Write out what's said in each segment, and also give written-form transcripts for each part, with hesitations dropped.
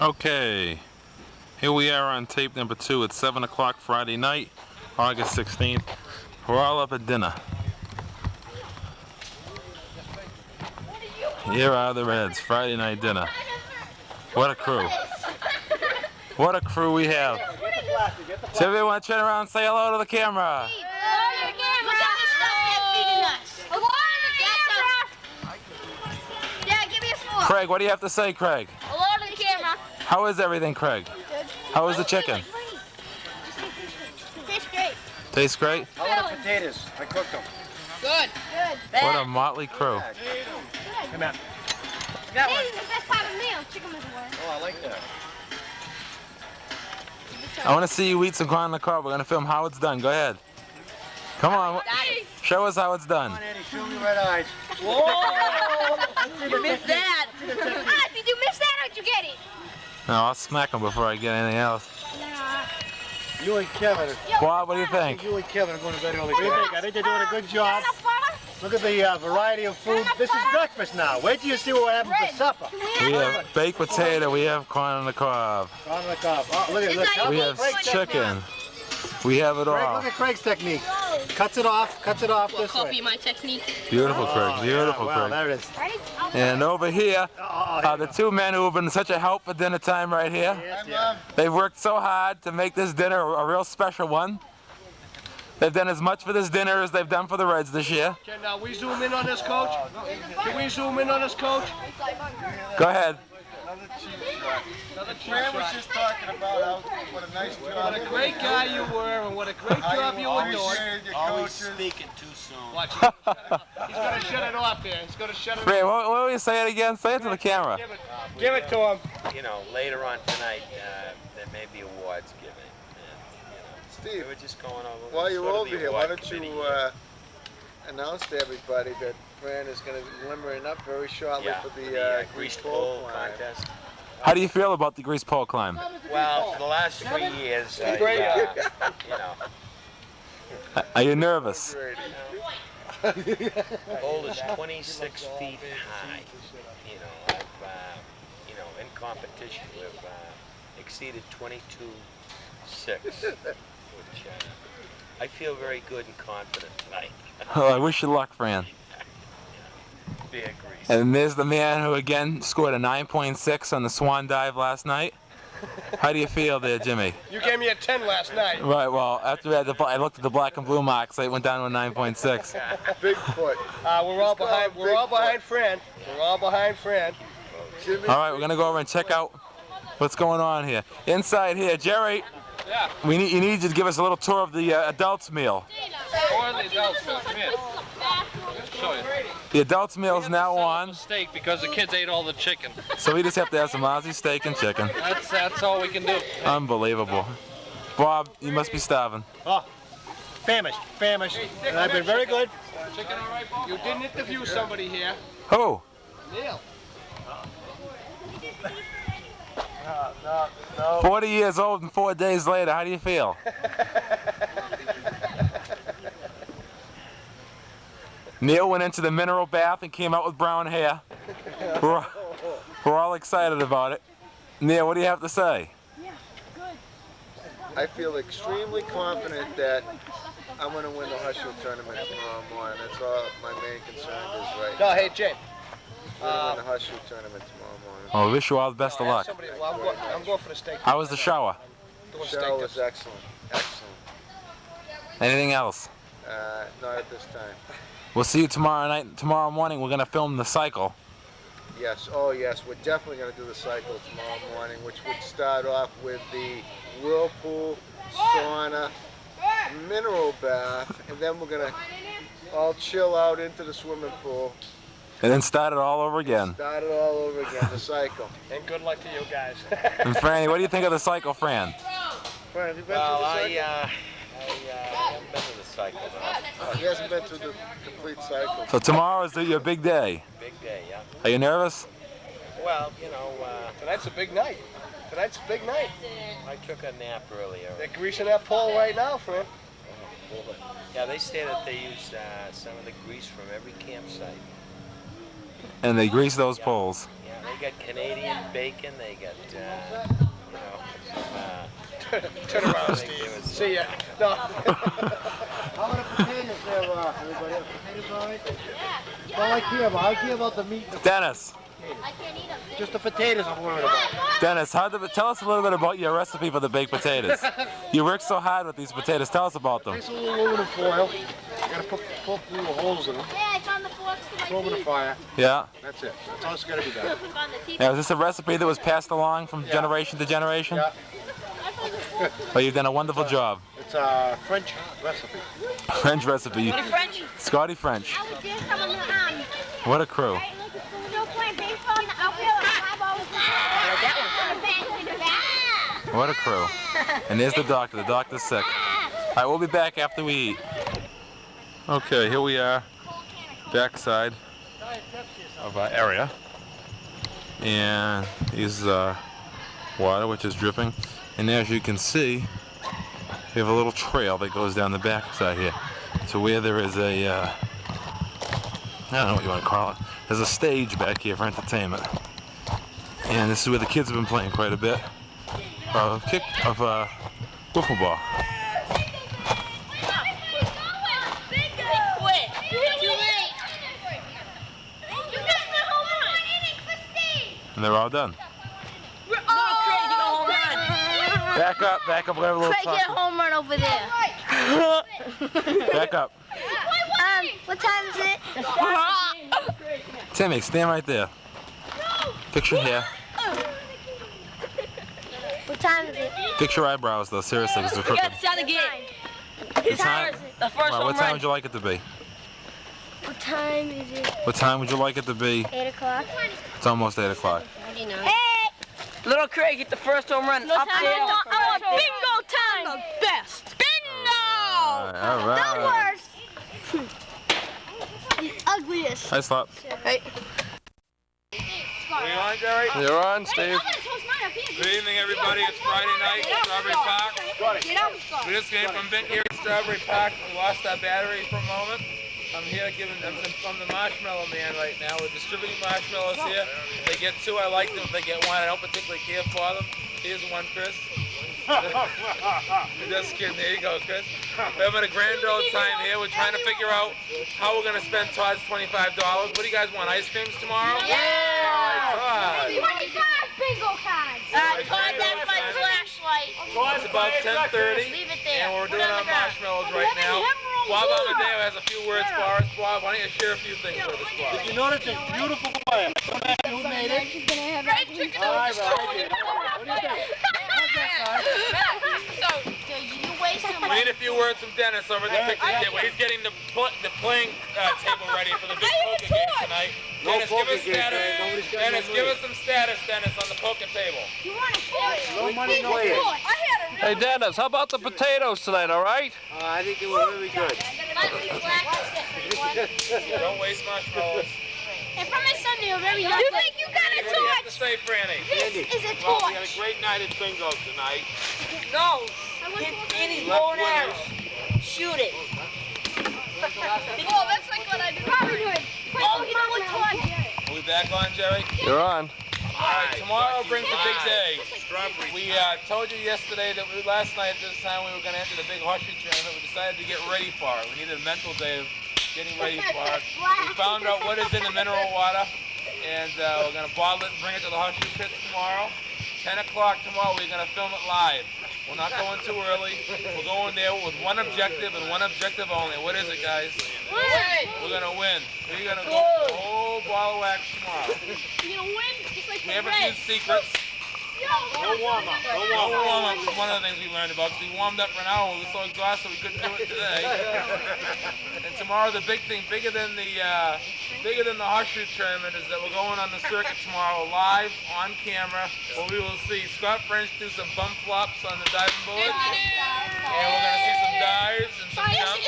Okay, here we are on tape number 2 at 7 o'clock Friday night, August 16th. We're all up at dinner. Here are the Reds, Friday night dinner. What a crew. What a crew we have. So everyone want to turn around and say hello to the camera. Craig, what do you have to say, Craig? Hello to the camera. How is everything, Craig? Good. How is the chicken? Tastes great. Tastes great? How are the potatoes? I cooked them. Good. Good. What a motley crew. Come on. That is the best part of the meal. Chicken with the water. Oh, I like that. I want to see you eat some corn on the cob. We're going to film how it's done. Go ahead. Come on. Show us how it's done. Come on, Eddie. Show me red eyes. Whoa! You missed that. Did you miss that or did you get it? No, I'll smack him before I get anything else. You and Kevin. Bob, what do you think? You and Kevin are going to bed early. What do you think? I think they're doing a good job. Look at the variety of food. This is breakfast now. Wait till you see what happens for supper. We have baked potato. We have corn on the cob. Corn on the cob. Oh, look at this. We have chicken. We have it all. Look at Craig's technique. Cuts it off this way. Copy my technique. Beautiful, Craig. Beautiful, Wow, Craig. there it is. And over here are the two men who have been such a help for dinner time right here. Yes. They've worked so hard to make this dinner a real special one. They've done as much for this dinner as they've done for the Reds this year. Can we zoom in on this, Coach? Can we zoom in on this, Coach? Go ahead. Another cheap Fran was shot. just talking about what a nice job. What a great guy you were and what a great job you were doing. Always speaking too soon. Watch it. He's going to shut it off there. He's going to shut it off. Fran, what will you say it again? Say it to the camera. Give it to him. You know, later on tonight, there may be awards given. And, Steve, we're just going over. while you're sort of over the here, why award don't you committee. announce to everybody that Fran is going to be limbering up very shortly Yeah, for the grease pole pole climb. contest. How do you feel about the grease pole climb? Well, for the last 3 years, Great. you know, Are you nervous? the pole is 26 feet high. You know, in competition, we've exceeded 22.6, which I feel very good and confident tonight. Oh, I wish you luck, Fran. Bear grease. And there's the man who again scored a 9.6 on the swan dive last night. How do you feel there, Jimmy? You gave me a 10 last night. Right, well, after we had I looked at the black and blue marks, it went down to a 9.6. Bigfoot. We're all behind. We're all behind Fran. We're all behind Fran. Jimmy, All right, we're gonna go over and check out what's going on here. Inside here, Jerry, Yeah. you need you to give us a little tour of the adults meal. Come here. Show you. The adults meal is now on, Steak because the kids ate all the chicken. so we just have to have some Aussie steak and chicken. That's all we can do. Unbelievable. Bob, you must be starving. Oh, famished. And I've been very good. Chicken all right, Bob? You didn't interview somebody here. Who? Neil. 40 years old and 4 days later, how do you feel? Neil went into the mineral bath and came out with brown hair. We're all excited about it. Neil, what do you have to say? I feel extremely confident that I'm going to win the Hustle tournament tomorrow morning. That's all my main concern is right No, now. hey, Jay. I'm going to win the Hustle tournament tomorrow morning. Well, we wish you all the best of luck. Somebody, well, I'm going for the steak. How was the shower? Doing Show steak was tips. excellent. Excellent. Anything else? Not at this time. We'll see you tomorrow night. Tomorrow morning, we're going to film the cycle. Yes, oh yes, we're definitely going to do the cycle tomorrow morning, which would start off with the whirlpool, sauna, mineral bath, and then we're going to all chill out into the swimming pool. And then start it all over again. Start it all over again, the cycle. And good luck to you guys. And Franny, what do you think of the cycle, Fran? Fran, have you been Well, through the I cycle? haven't been to the cycle, but He hasn't been through the complete cycle. So tomorrow is your big day. big day, yeah. Are you nervous? Well, you know, Tonight's a big night. Tonight's a big night. I took a nap earlier. They're greasing that pole right now, friend. Yeah, they say that they use some of the grease from every campsite. And they grease those poles. Yeah, they got Canadian bacon, they got Turn around, Steve. See ya. No. How about the potatoes there, everybody? Are potatoes all right? That's all I care about. I care about the meat. Dennis. Just the potatoes I'm worried about. Dennis, tell us a little bit about your recipe for the baked potatoes. You work so hard with these potatoes. Tell us about them. Nice little aluminum foil. You gotta poke little holes in them. Yeah, I found the forks to my Throw them in the teeth. fire. Yeah. That's it. That's all it's gotta be done. Now, is this a recipe that was passed along from generation to generation? Yeah. Well, you've done a wonderful job. It's a French recipe. French recipe. French? Scotty French. I was just coming to What a crew. still playing baseball in the outfield. I've always What a crew. And there's the doctor. The doctor's sick. All right, we'll be back after we eat. Okay, here we are, backside of our area. And here's water, which is dripping. And as you can see, we have a little trail that goes down the backside here to where there is a, I don't know what you want to call it. There's a stage back here for entertainment. And this is where the kids have been playing quite a bit of wiffle ball. And they're all done. Back up, we're gonna have a little Craig, get a talk. home run over there. Back up. What time is it? Timmy, stand right there. Picture here. What time is it? Fix your eyebrows though, seriously, because we're cooking. Start again. What time? The first Wow, what time would you like it to be? What time is it? What time would you like it to be? 8 o'clock. It's almost 8 o'clock. Hey! Little Craig hit the first home run up there. I want bingo time. The best. Bingo! All right. The worst. Ugliest. Hi, Slop. Hey. Are you on, Jerry? You're on, Steve. Good evening, everybody. It's Friday night at Strawberry Park. We just came from being here at Strawberry Park. We lost our battery for a moment. I'm here giving them from the Marshmallow Man right now. We're distributing marshmallows here. If they get two, I like them. If they get one, I don't particularly care for them. Here's one, Chris. Just kidding. There you go, Chris. We're having a grand old time here. We're trying to figure out how we're going to spend Todd's $25. What do you guys want? Ice creams tomorrow? Yeah! All right, Todd. 25 bingo cards. Todd, that's my flashlight. It's about 10:30, Leave it there. and we're doing our marshmallows right now. Bob Amadeo has a few words for us. Bob, why don't you share a few things with us, Bob? Did you notice this beautiful fire? Who made it? All right, well, I did. What do you think? We need a few words from Dennis over at the picnic table. He's getting the playing table ready for the big poker game tonight. Dennis, give us status. Dennis, give us some status, Dennis, on the poker table. No money, no way. Hey, Dennis, how about the potatoes tonight, all right? I think it was really good. Don't waste marshmallows. And from my son, you're very young. You think you got a What do you have to torch? say, Franny? This is a Well, we had a torch. great night at bingo tonight. No. Get his bow and arrow. Shoot it. Oh, that's like what I do. Probably do it. Oh, you know what torch? Are we back on, Jerry? You're on. All right, tomorrow brings the big day. We told you yesterday that last night at this time we were going to enter the big horseshoe tournament. We decided to get ready for it. We needed a mental day of getting ready for it. We found out what is in the mineral water, and we're going to bottle it and bring it to the horseshoe pits tomorrow. 10 o'clock tomorrow, we're going to film it live. We're not going too early. We're going there with one objective and one objective only. What is it, guys? We're going to win. We're going to go the whole ball of wax tomorrow. You're gonna win just like We the have a few secrets. No warm-up. No warm-up was one of the things we learned about. We warmed up for an hour. We were so exhausted we couldn't do it today. And tomorrow, the big thing, bigger than the horseshoe tournament, is that we're going on the circuit tomorrow live on camera, where we will see Scott French do some bum flops on the diving board, and we're going to see some dives and some jumps.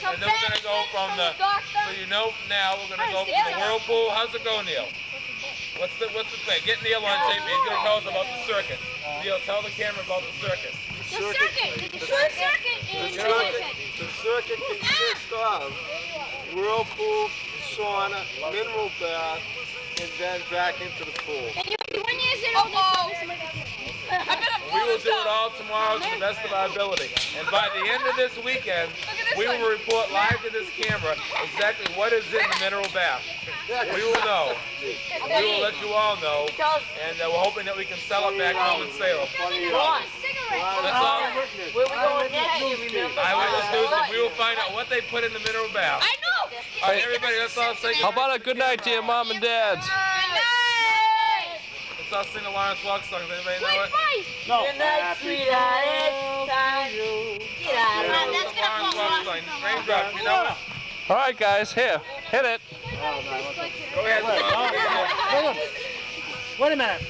And then we're going to go from the, so you know now, we're going to go from the whirlpool. How's it go, Neil? What's the thing? Get Neil on tape. He's going to tell us about the circuit. Neil, tell the camera about the circuit. The circuit is The circuit consists of whirlpool, sauna, mineral bath, and then back into the pool. And 1 year old. We will do it all tomorrow. tomorrow to the best of our ability. And by the end of this weekend, we will report live to this camera exactly what is in the mineral bath. We will know. We will let you all know. And we're hoping that we can sell it back home in Salem. That's all. Where we going next, you remember? Eyewitness News, and we will find out what they put in the mineral bath. I know. All right, everybody, let's all sing. How about a good night to your mom and dads? Let's all sing the Lawrence Welk song. Does anybody know it? No. Good night, sweetheart. It's time. Get out of here. Lawrence Welk song. Raindrop, you know it? All right, guys, here, hit it. Go ahead. Wait a minute.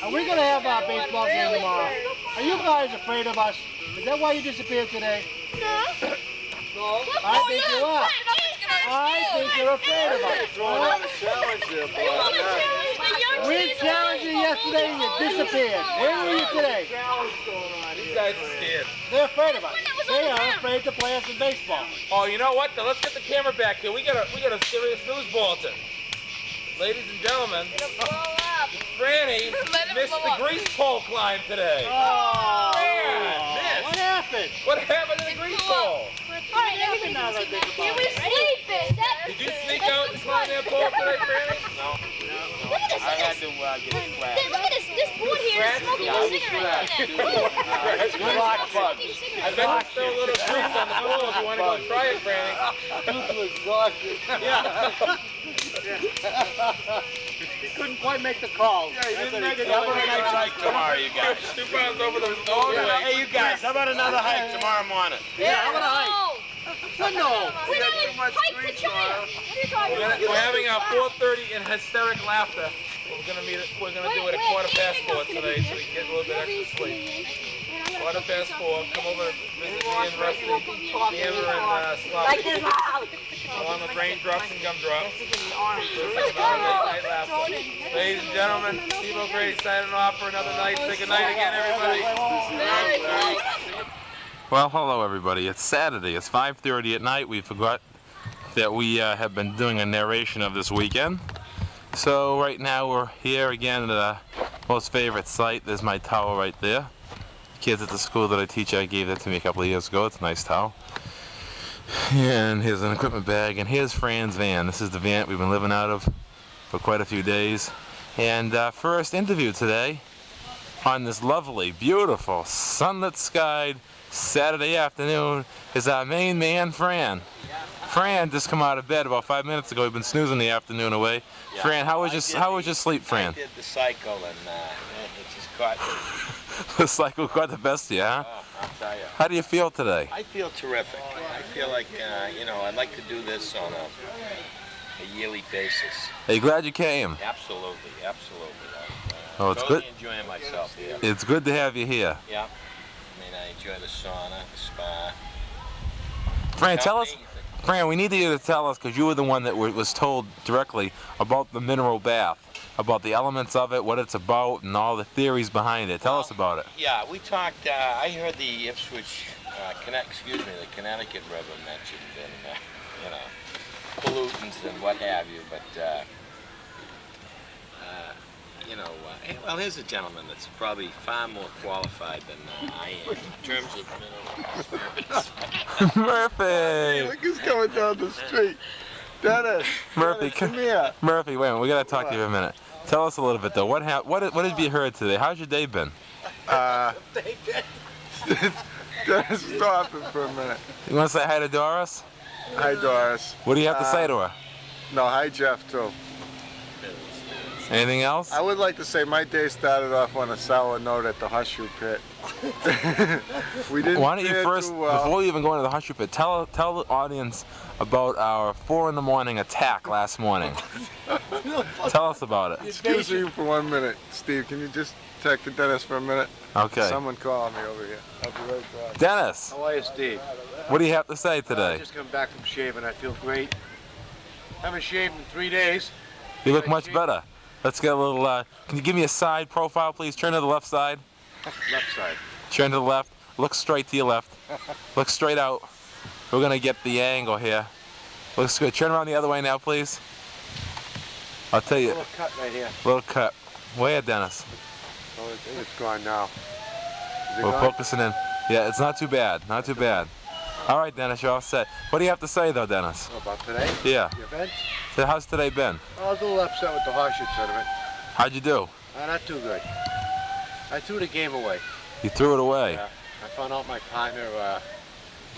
Are we going to have our baseball game tomorrow? Are you guys afraid of us? Is that why you disappeared today? I think you are. I think you're afraid of us. We challenged you yesterday and you disappeared. Where were you today? These guys are scared. They're afraid of us. They are afraid to play us in baseball. Oh, you know what? Then let's get the camera back here. We got a serious news bulletin. Ladies and gentlemen, Franny missed the grease pole climb today. Oh, Man, what happened? what happened to the grease pole? All right, everybody, he was sleeping. Did you sneak out and climb that pole today, Franny? No. Look at this. I had to get it flat. Look at this board here is smoking a cigarette. Good luck, bud. I bet there's still a little grease on the pole if you want to go try it, Franny. He couldn't quite make the call. Yeah, he didn't make it. How about a nice hike tomorrow, you guys? 2 pounds over the Hey, you guys, how about another hike tomorrow morning? Yeah, how about a hike? What no? We got too much grease tomorrow. We're having our 4:30 in hysteric laughter. We're gonna do it at 4:15 today, so we can get a little bit extra sleep. 4:15. Come over and visit me and Rusty, Amber and Sloppy. Like this loud. Along with raindrops and gumdrops. Listen about a night laughter. Ladies and gentlemen, Steve O'Grady signing off for another night. Say good night again, everybody. Well, hello everybody. It's Saturday. It's 5:30 at night. We forgot that we have been doing a narration of this weekend. So right now we're here again at a most favorite site. There's my towel right there. Kids at the school that I teach, I gave that to me a couple of years ago. It's a nice towel. And here's an equipment bag, and here's Fran's van. This is the van we've been living out of for quite a few days. And first interview today on this lovely, beautiful, sunlit skied Saturday afternoon is our main man, Fran. Fran just come out of bed about 5 minutes ago. We've been snoozing the afternoon away. Yeah, Fran, how was your sleep, Fran? I did the cycle and it just caught me. The cycle got the best of you, huh? Oh, I'll tell you. How do you feel today? I feel terrific. I feel like, I'd like to do this on a yearly basis. Are you glad you came? Absolutely, absolutely. Oh, it's totally good. Enjoying myself here. It's good to have you here. Yeah. I mean, I enjoy the sauna, the spa. Fran, tell us. Fran, we need you to tell us, because you were the one that was told directly about the mineral bath, about the elements of it, what it's about, and all the theories behind it. Tell us about it. Yeah, we talked. I heard the Ipswich, the Connecticut River mentioned, and pollutants and what have you. But well, here's a gentleman that's probably far more qualified than I am in terms of mineral. Murphy. Look who's coming down the street. Dennis. Murphy, Dennis, come here. Murphy, wait a minute. We gotta talk to you for a minute. Tell us a little bit though. What have you heard today? How's your day been? Dennis, stop it for a minute. You want to say hi to Doris? Hi, Doris. What do you have to say to her? No, hi, Jeff, too. Anything else? I would like to say my day started off on a sour note at the horseshoe pit. We didn't. Why don't you first, too well. before you even go into the horseshoe pit, tell the audience about our 4 in the morning attack last morning. Tell us about it. Excuse me for 1 minute. Steve, can you just talk to Dennis for a minute? Okay. Someone calling me over here. I'll be right back. Dennis, How are you, Steve? what do you have to say I today? just come back from shaving. I feel great. Haven't shaved in 3 days. You look much better. Let's get a little, can you give me a side profile, please? Turn to the left side. Left side. Turn to the left. Look straight to your left. Look straight out. We're going to get the angle here. Looks good. Turn around the other way now, please. I'll tell you. Little cut right here. Little cut. Where, Dennis? Oh, it's gone now. We're focusing in. Yeah, it's not too bad. Not too bad. All right, Dennis, you're all set. What do you have to say, though, Dennis? Oh, about today? Yeah. The event? So how's today been? I was a little upset with the horseshoe tournament. How'd you do? Not too good. I threw the game away. You threw it away. Yeah. I found out my partner,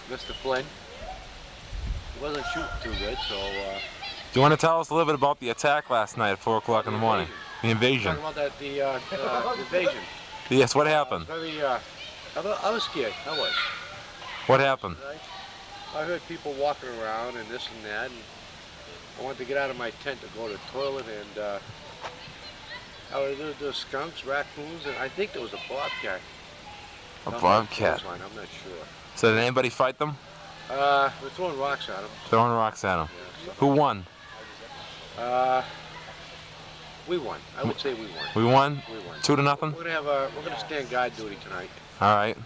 Mr. Flynn, he wasn't shooting too good, so... Do you want to tell us a little bit about the attack last night at 4 o'clock in the morning? The invasion. Talking about that, the invasion. Yes, what happened? I was scared, I was. What happened? I heard people walking around and this and that, and I wanted to get out of my tent to go to the toilet, and there was skunks, raccoons, and I think there was a bobcat. A bobcat? I'm not sure. So did anybody fight them? We're throwing rocks at them. Throwing rocks at them. Yeah, so. Who won? We won. I would say we won. We won? We won. 2-0? We're gonna stand guard duty tonight. All right.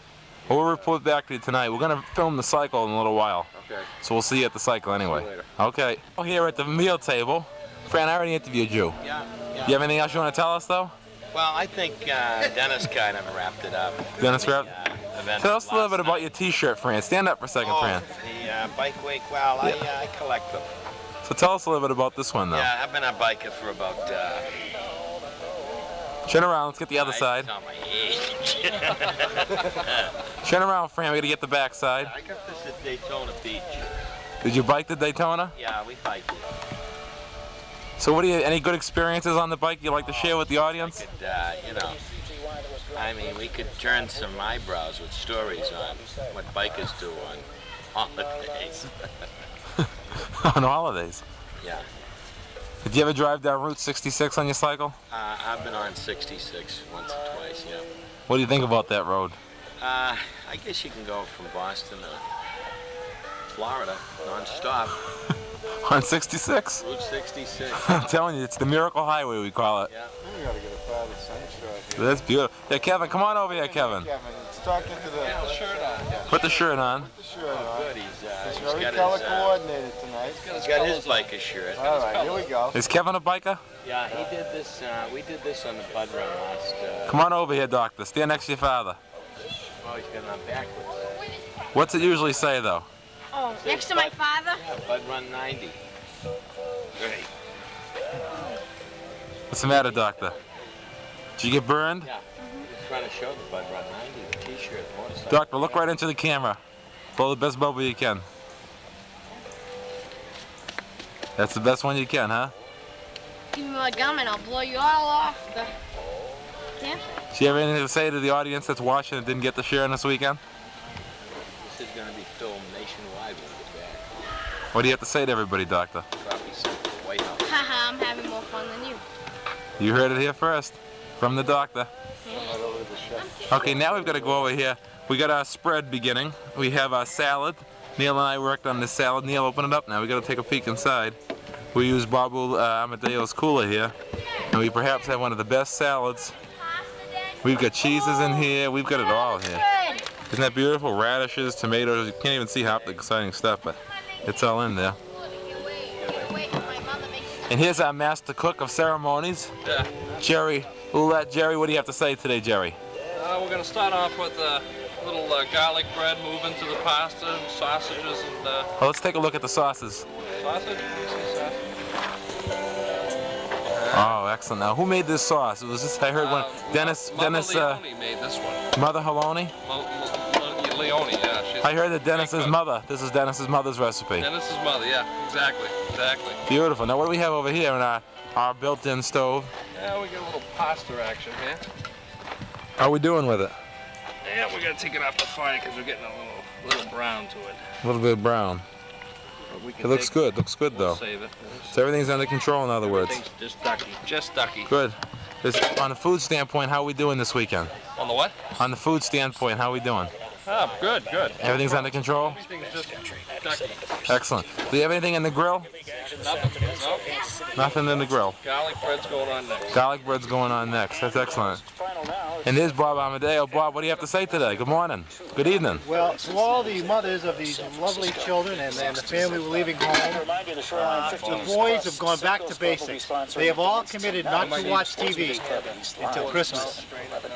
Well, we'll report back to you tonight. We're going to film the cycle in a little while. Okay. So we'll see you at the cycle anyway. See you later. Okay. Here at the meal table. Fran, I already interviewed you. Yeah. You have anything else you want to tell us, though? Well, I think Dennis kind of wrapped it up. Dennis wrapped? Event Tell us a little bit last about night. your T-shirt, Fran. Stand up for a second, Fran. The bike week. Well, I collect them. So tell us a little bit about this one, though. Yeah, I've been a biker for about. Turn around. Let's get the other side. Tell my age. Turn around, Fran. We got to get the back side. I got this at Daytona Beach. Did you bike to Daytona? Yeah, we biked it. So what do you? Any good experiences on the bike you'd like to share with the audience? I mean, we could turn some eyebrows with stories on what bikers do on holidays. On holidays? Yeah. Did you ever drive down Route 66 on your cycle? I've been on 66 once or twice, yeah. What do you think about that road? I guess you can go from Boston to Florida non-stop. On 66? Route 66. I'm telling you, it's the Miracle Highway, we call it. Yeah. We gotta get a father son shirt here. That's beautiful. Yeah, Kevin, come on over here, Kevin. Kevin, let's talk into the... Get the shirt on. Put the shirt on. Put the shirt on. Good, It's he's very got color his, coordinated tonight. he's got his biker shirt. All right, here we go. Is Kevin a biker? Yeah, he did this, we did this on the Bud Run last, Come on over here, Doctor. Stand next to your father. oh, he's got it on backwards. What's it usually say, though? Oh, next to my father? Yeah, Bud Run 90. Great. What's the matter, Doctor? Did you get burned? Yeah, he's trying to show the Bud Run 90, the t-shirt, motorcycle. Doctor, look right into the camera. Blow the best bubble you can. That's the best one you can, huh? Give me my gum and I'll blow you all off the camp. Do you have anything to say to the audience that's watching that didn't get to share on this weekend? This is going to be filmed nationwide when we get back. What do you have to say to everybody, Doctor? Probably sent to the White House. Haha, I'm having more fun than you. You heard it here first, from the doctor. Okay, now we've got to go over here. We got our spread beginning. We have our salad. Neil and I worked on this salad. Neil, open it up now. We got to take a peek inside. We use Babu Amadeo's cooler here, and we perhaps have one of the best salads. We've got cheeses in here. We've got it all here. Isn't that beautiful? Radishes, tomatoes. You can't even see half the exciting stuff, but it's all in there. And here's our master cook of ceremonies, Jerry Ouellette. Jerry, what do you have to say today, Jerry? We're going to start off with a little garlic bread, move into the pasta, and sausages, and... Well, let's take a look at the sauces. Sausage? Oh, excellent. Now, who made this sauce? It was just, I heard one. Dennis, Mother Leone made this one. Mother Haloni? Leone, yeah. I heard that Dennis's mother. This is Dennis's mother's recipe. Dennis's mother, yeah, exactly. Beautiful. Now, what do we have over here in our built-in stove? Yeah, we got a little pasta action here. How are we doing with it? Yeah, we got to take it off the fire because we're getting a little brown to it. A little bit brown. It looks good. Looks good, though. We'll save it. So everything's under control, in other words. Everything's just ducky. Good. On the food standpoint, how are we doing this weekend? On the what? On the food standpoint, how are we doing? Oh, good. Everything's under control? Everything's just ducky. Excellent. Do you have anything in the grill? Nothing. Nothing in the grill. Garlic bread's going on next. Garlic bread's going on next. That's excellent. And there's Bob Amadeo. Bob, what do you have to say today? Good morning. Good evening. Well, to all the mothers of these lovely children and the family we're leaving home, the boys have gone back to basics. They have all committed not to watch TV until Christmas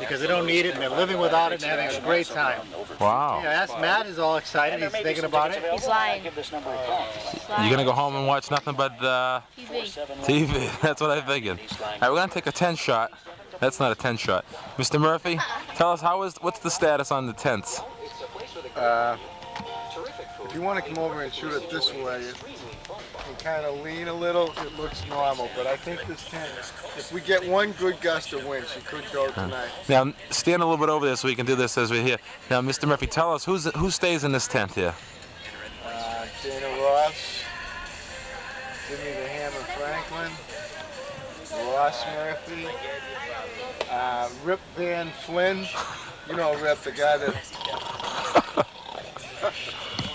because they don't need it and they're living without it and having a great time. Wow. Yeah, that's Matt is all excited. He's thinking about it. He's lying. You're going to go home and watch nothing but TV. That's what I figured. All right, we're going to take a 10 shot. That's not a 10 shot. Mr. Murphy, tell us what's the status on the tents? If you want to come over and shoot it this way, and kind of lean a little, it looks normal. But I think this tent, if we get one good gust of wind, she could go tonight. Now, stand a little bit over there so we can do this as we're here. Now, Mr. Murphy, tell us who stays in this tent here? Dana Ross, Jimmy the Hammer Franklin, Ross Murphy, Rip Van Flynn. You know Rip, the guy that...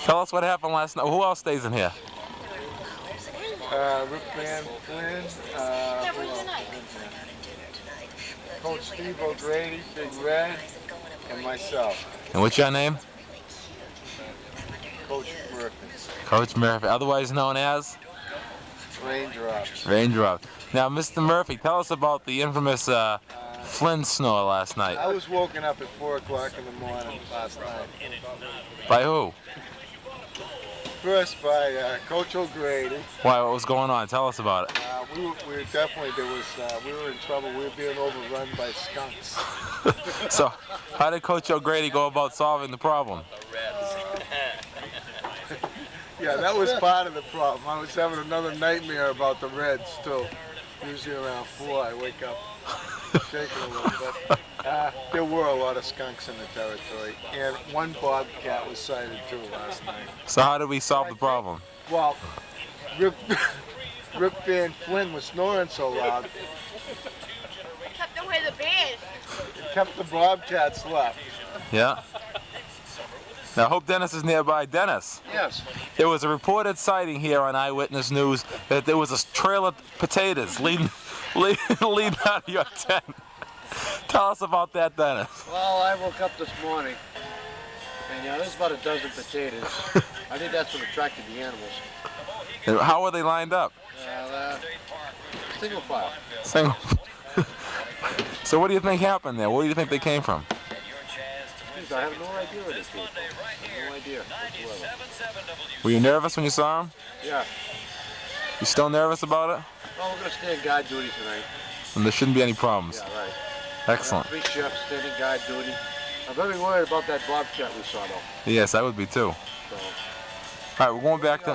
Tell us what happened last night. Who else stays in here? Rip Van Flynn, Coach Steve O'Grady, Big Red, and myself. And what's your name? Coach Murphy. Coach Murphy, otherwise known as? Raindrops. Raindrop. Now, Mr. Murphy, tell us about the infamous Flynn snore last night. I was woken up at 4 o'clock in the morning last night. By who? First by Coach O'Grady. Why? What was going on? Tell us about it. We were definitely, we were in trouble. We were being overrun by skunks. So, how did Coach O'Grady go about solving the problem? Yeah, that was part of the problem. I was having another nightmare about the Reds, too. Usually around 4, I wake up shaking a little bit. There were a lot of skunks in the territory, and one bobcat was sighted, too, last night. So how did we solve the problem? Well, Rip Van Flynn was snoring so loud, Kept away the bears. it kept the bobcats left. Yeah. Now, I hope Dennis is nearby. Dennis. Yes. There was a reported sighting here on Eyewitness News that there was a trail of potatoes leading out of your tent. Tell us about that, Dennis. Well, I woke up this morning, and there's about a dozen potatoes. I think that's what attracted the animals. And how were they lined up? Single file. Single. So what do you think happened there? Where do you think they came from? I have no idea where they came from. No idea whatsoever. Were you nervous when you saw them? Yeah. You still nervous about it? Well, we're going to stay in guard duty tonight. And there shouldn't be any problems. Yeah, right. Excellent. 3 chefs standing guard duty. I'm very worried about that bobcat we saw, though. Yes, I would be too. So, all right, we're going back to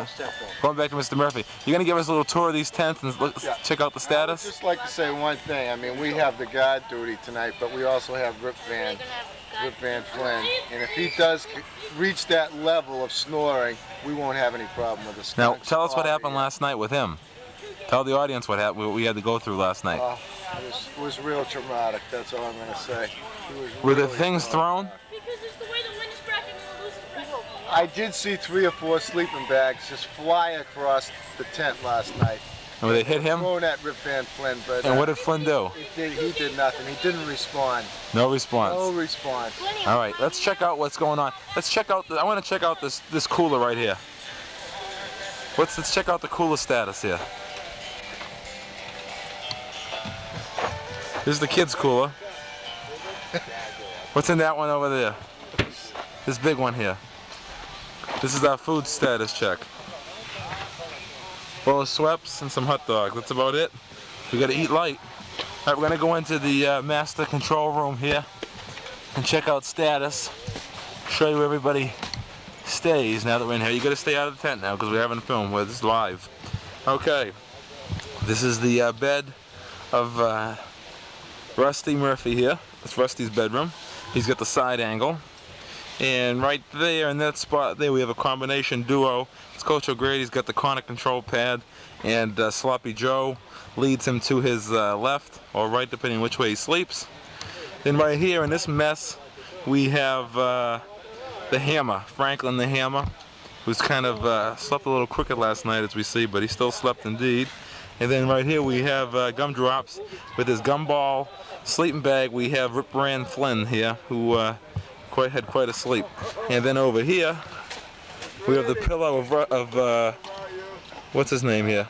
Mr. Murphy. You're going to give us a little tour of these tents and check out the status? I'd just like to say one thing. I mean, we have the guard duty tonight, but we also have Rip Van Flynn. And if he does reach that level of snoring, we won't have any problem with the skunks. Now, tell us what happened last night with him. Tell the audience what happened, what we had to go through last night. It was real traumatic, that's all I'm going to say. Were the things thrown? Because it's the way the wind is cracking and the loose pressure. I did see 3 or 4 sleeping bags just fly across the tent last night. And they hit him? Thrown at Rip Van Flynn, but and what did Flynn do? He did nothing. He didn't respond. No response. No response. All right, let's check out what's going on. Let's check out. I want to check out this cooler right here. Let's check out the cooler status here. This is the kids' cooler. What's in that one over there? This big one here. This is our food status check. Bowl of Sweps and some hot dogs. That's about it. We gotta eat light. All right, we're gonna go into the master control room here and check out status. Show you where everybody stays now that we're in here. You gotta stay out of the tent now because we're having a film where this is live. Okay, this is the bed of Rusty Murphy here. That's Rusty's bedroom. He's got the side angle. And right there in that spot there we have a combination duo. It's Coach O'Grady's got the corner control pad, and Sloppy Joe leads him to his left or right depending which way he sleeps. Then right here in this mess we have the Hammer, Franklin the Hammer, who's kind of slept a little crooked last night as we see, but he still slept indeed. And then right here we have Gumdrops with his gumball sleeping bag. We have Rip Rand Flynn here, who had quite a sleep. And then over here we have the pillow of what's his name here?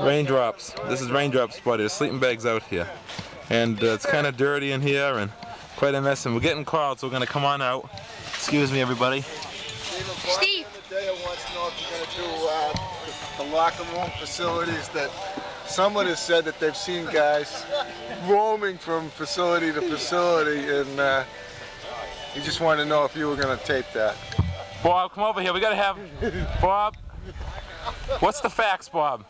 Raindrops. This is Raindrops' buddy. The sleeping bag's out here. And it's kind of dirty in here and quite a mess. And we're getting called, so we're going to come on out. Excuse me, everybody. Steve. Dale wants to know if you're going to do the locker room facilities. That someone has said that they've seen guys roaming from facility to facility, and he just wanted to know if you were going to tape that. Bob, come over here. We got to have Bob. What's the facts, Bob?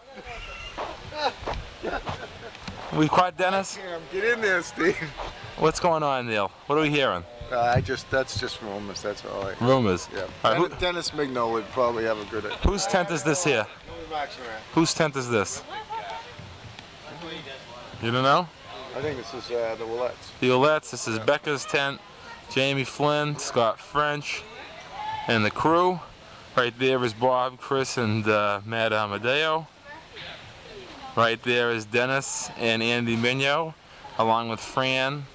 We caught Dennis? Get in there, Steve. What's going on, Neil? What are we hearing? That's just rumors, that's all right. Rumors? Yeah. All right, Dennis Migno would probably have a good idea. whose tent is this here? Whose tent is this? You don't know? I think this is the Willettes. The Ouellettes. This is Becca's tent. Jamie Flynn, Scott French, and the crew. Right there is Bob, Chris, and Matt Amadeo. Right there is Dennis and Andy Migno, along with Fran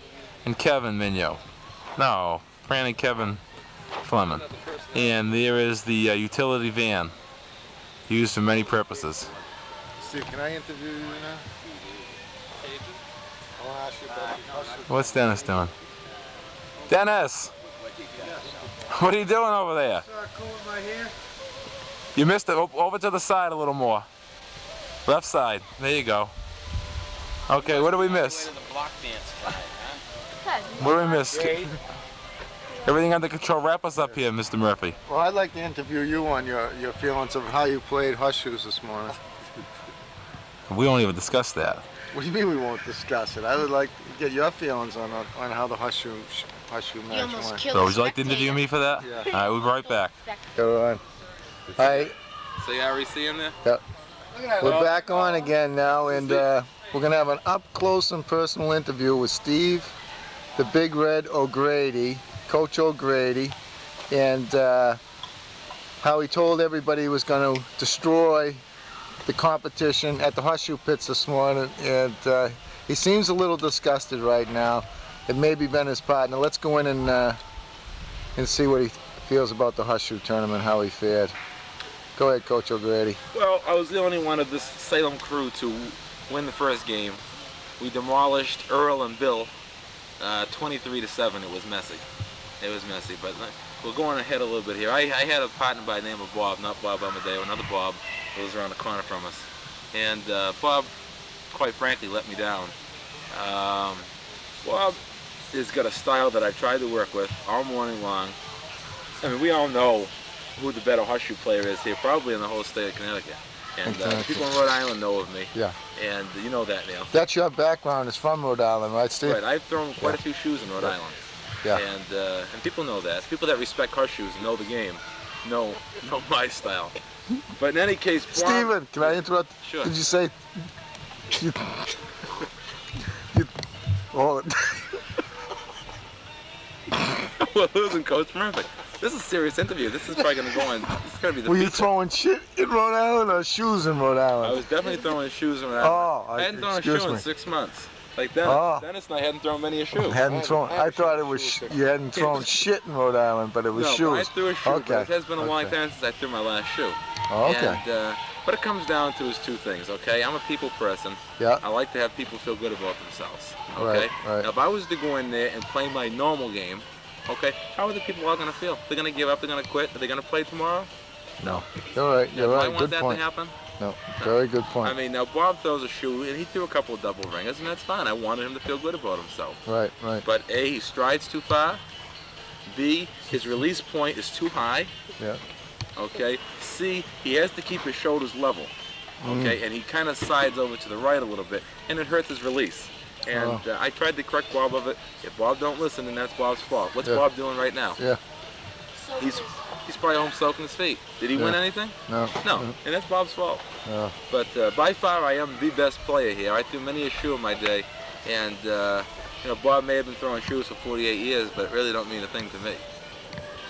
and Kevin Migno. No, Fran and Kevin Fleming. And there is the utility van, used for many purposes. Steve, can I interview you now? I want to ask you about What's Dennis doing? Dennis! What are you doing over there? You missed it. Over to the side a little more. Left side. There you go. Okay, what do we miss? What do we miss? Everything under control. Wrap us up here, Mr. Murphy. Well, I'd like to interview you on your feelings of how you played horseshoes this morning. We won't even discuss that. What do you mean we won't discuss it? I would like to get your feelings on how the horseshoe match went. So would you like to interview me for that? Yeah. All right, we'll be right back. Go on. Hi. See REC in there? Yep. We're back on again now, and we're going to have an up-close and personal interview with Steve, the Big Red O'Grady, Coach O'Grady, and how he told everybody he was going to destroy the competition at the horseshoe pits this morning, and he seems a little disgusted right now. It may be been his partner. Let's go in and see what he feels about the horseshoe tournament, how he fared. Go ahead, Coach O'Grady. Well, I was the only one of this Salem crew to win the first game. We demolished Earl and Bill 23-7. It was messy. It was messy, but we're going ahead a little bit here. I had a partner by the name of Bob, not Bob Amadeo, another Bob who was around the corner from us. And Bob, quite frankly, let me down. Bob has got a style that I've tried to work with all morning long. I mean, we all know who the better horseshoe player is here, probably in the whole state of Connecticut. And people in Rhode Island know of me. Yeah. And you know that, Neil. That's your background, is from Rhode Island, right, Steve? Right, I've thrown quite a few shoes in Rhode Island. Yeah. And people know that. People that respect horseshoes and know the game know my style. But in any case, Bob, Steven, can I interrupt? Sure. Did you say oh, We're losing Coach Murphy. This is a serious interview. This is probably going to go on. This is going to be the were you feature. throwing shit in Rhode Island or shoes in Rhode Island? I was definitely throwing shoes in Rhode Island. Oh, I hadn't thrown a shoe in 6 months. Like Dennis. Oh. Dennis and I hadn't thrown many a shoe. I thought it was you hadn't thrown shit in Rhode Island, but it was shoes. No, I threw a shoe, Okay. but it has been a long time since I threw my last shoe. Oh, okay. And, what it comes down to is two things, okay? I'm a people person. Yeah. I like to have people feel good about themselves, okay? Right. Now, if I was to go in there and play my normal game, okay, how are the people all going to feel? They're going to give up, they're going to quit, are they going to play tomorrow? No. You're right, you're Do right. I want Good that point. to happen? No, very good point. I mean, now Bob throws a shoe, and he threw a couple of double ringers, and that's fine. I wanted him to feel good about himself. Right. But A, he strides too far. B, his release point is too high. Yeah. Okay. C, he has to keep his shoulders level. Okay, and he kind of sides over to the right a little bit, and it hurts his release. And I tried to correct Bob of it. If Bob don't listen, then that's Bob's fault. What's Bob doing right now? Yeah. He's probably home soaking his feet. Did he win anything? No. No, and that's Bob's fault. Yeah. But by far, I am the best player here. I threw many a shoe in my day, and you know, Bob may have been throwing shoes for 48 years, but it really don't mean a thing to me.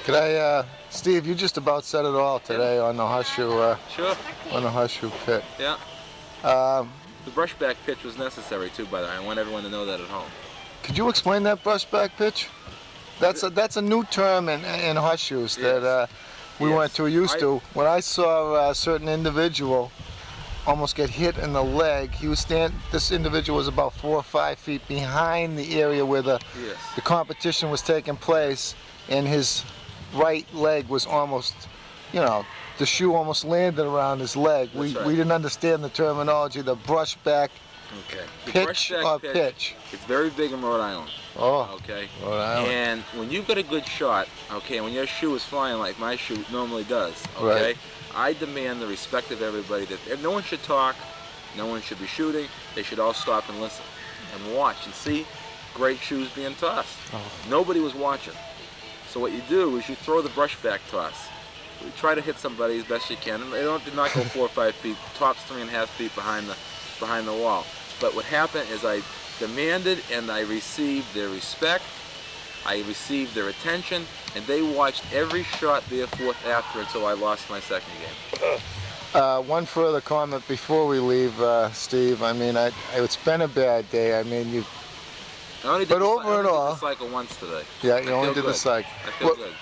Could I, Steve? You just about said it all today on the horseshoe. Sure. On the horseshoe pit. Yeah. The brushback pitch was necessary too, by the way. I want everyone to know that at home. Could you explain that brushback pitch? That's a new term in horseshoes that we weren't too used to. When I saw a certain individual almost get hit in the leg, this individual was about 4 or 5 feet behind the area where the competition was taking place, and his right leg was almost, the shoe almost landed around his leg. We didn't understand the terminology, the brushback pitch or pitch. It's very big in Rhode Island. Oh, okay. Rhode Island. And when you've got a good shot, okay, when your shoe is flying like my shoe normally does, okay, I demand the respect of everybody that no one should talk, no one should be shooting. They should all stop and listen and watch and see great shoes being tossed. Nobody was watching. So what you do is you throw the brushback toss. You try to hit somebody as best you can. They do not go 4 or 5 feet. Tops 3.5 feet behind the wall. But what happened is I demanded and I received their respect. I received their attention, and they watched every shot therefore after until I lost my second game. One further comment before we leave, Steve. I mean, it's been a bad day. I mean, but over and all, the cycle once today. Yeah, you only did the cycle. I feel good.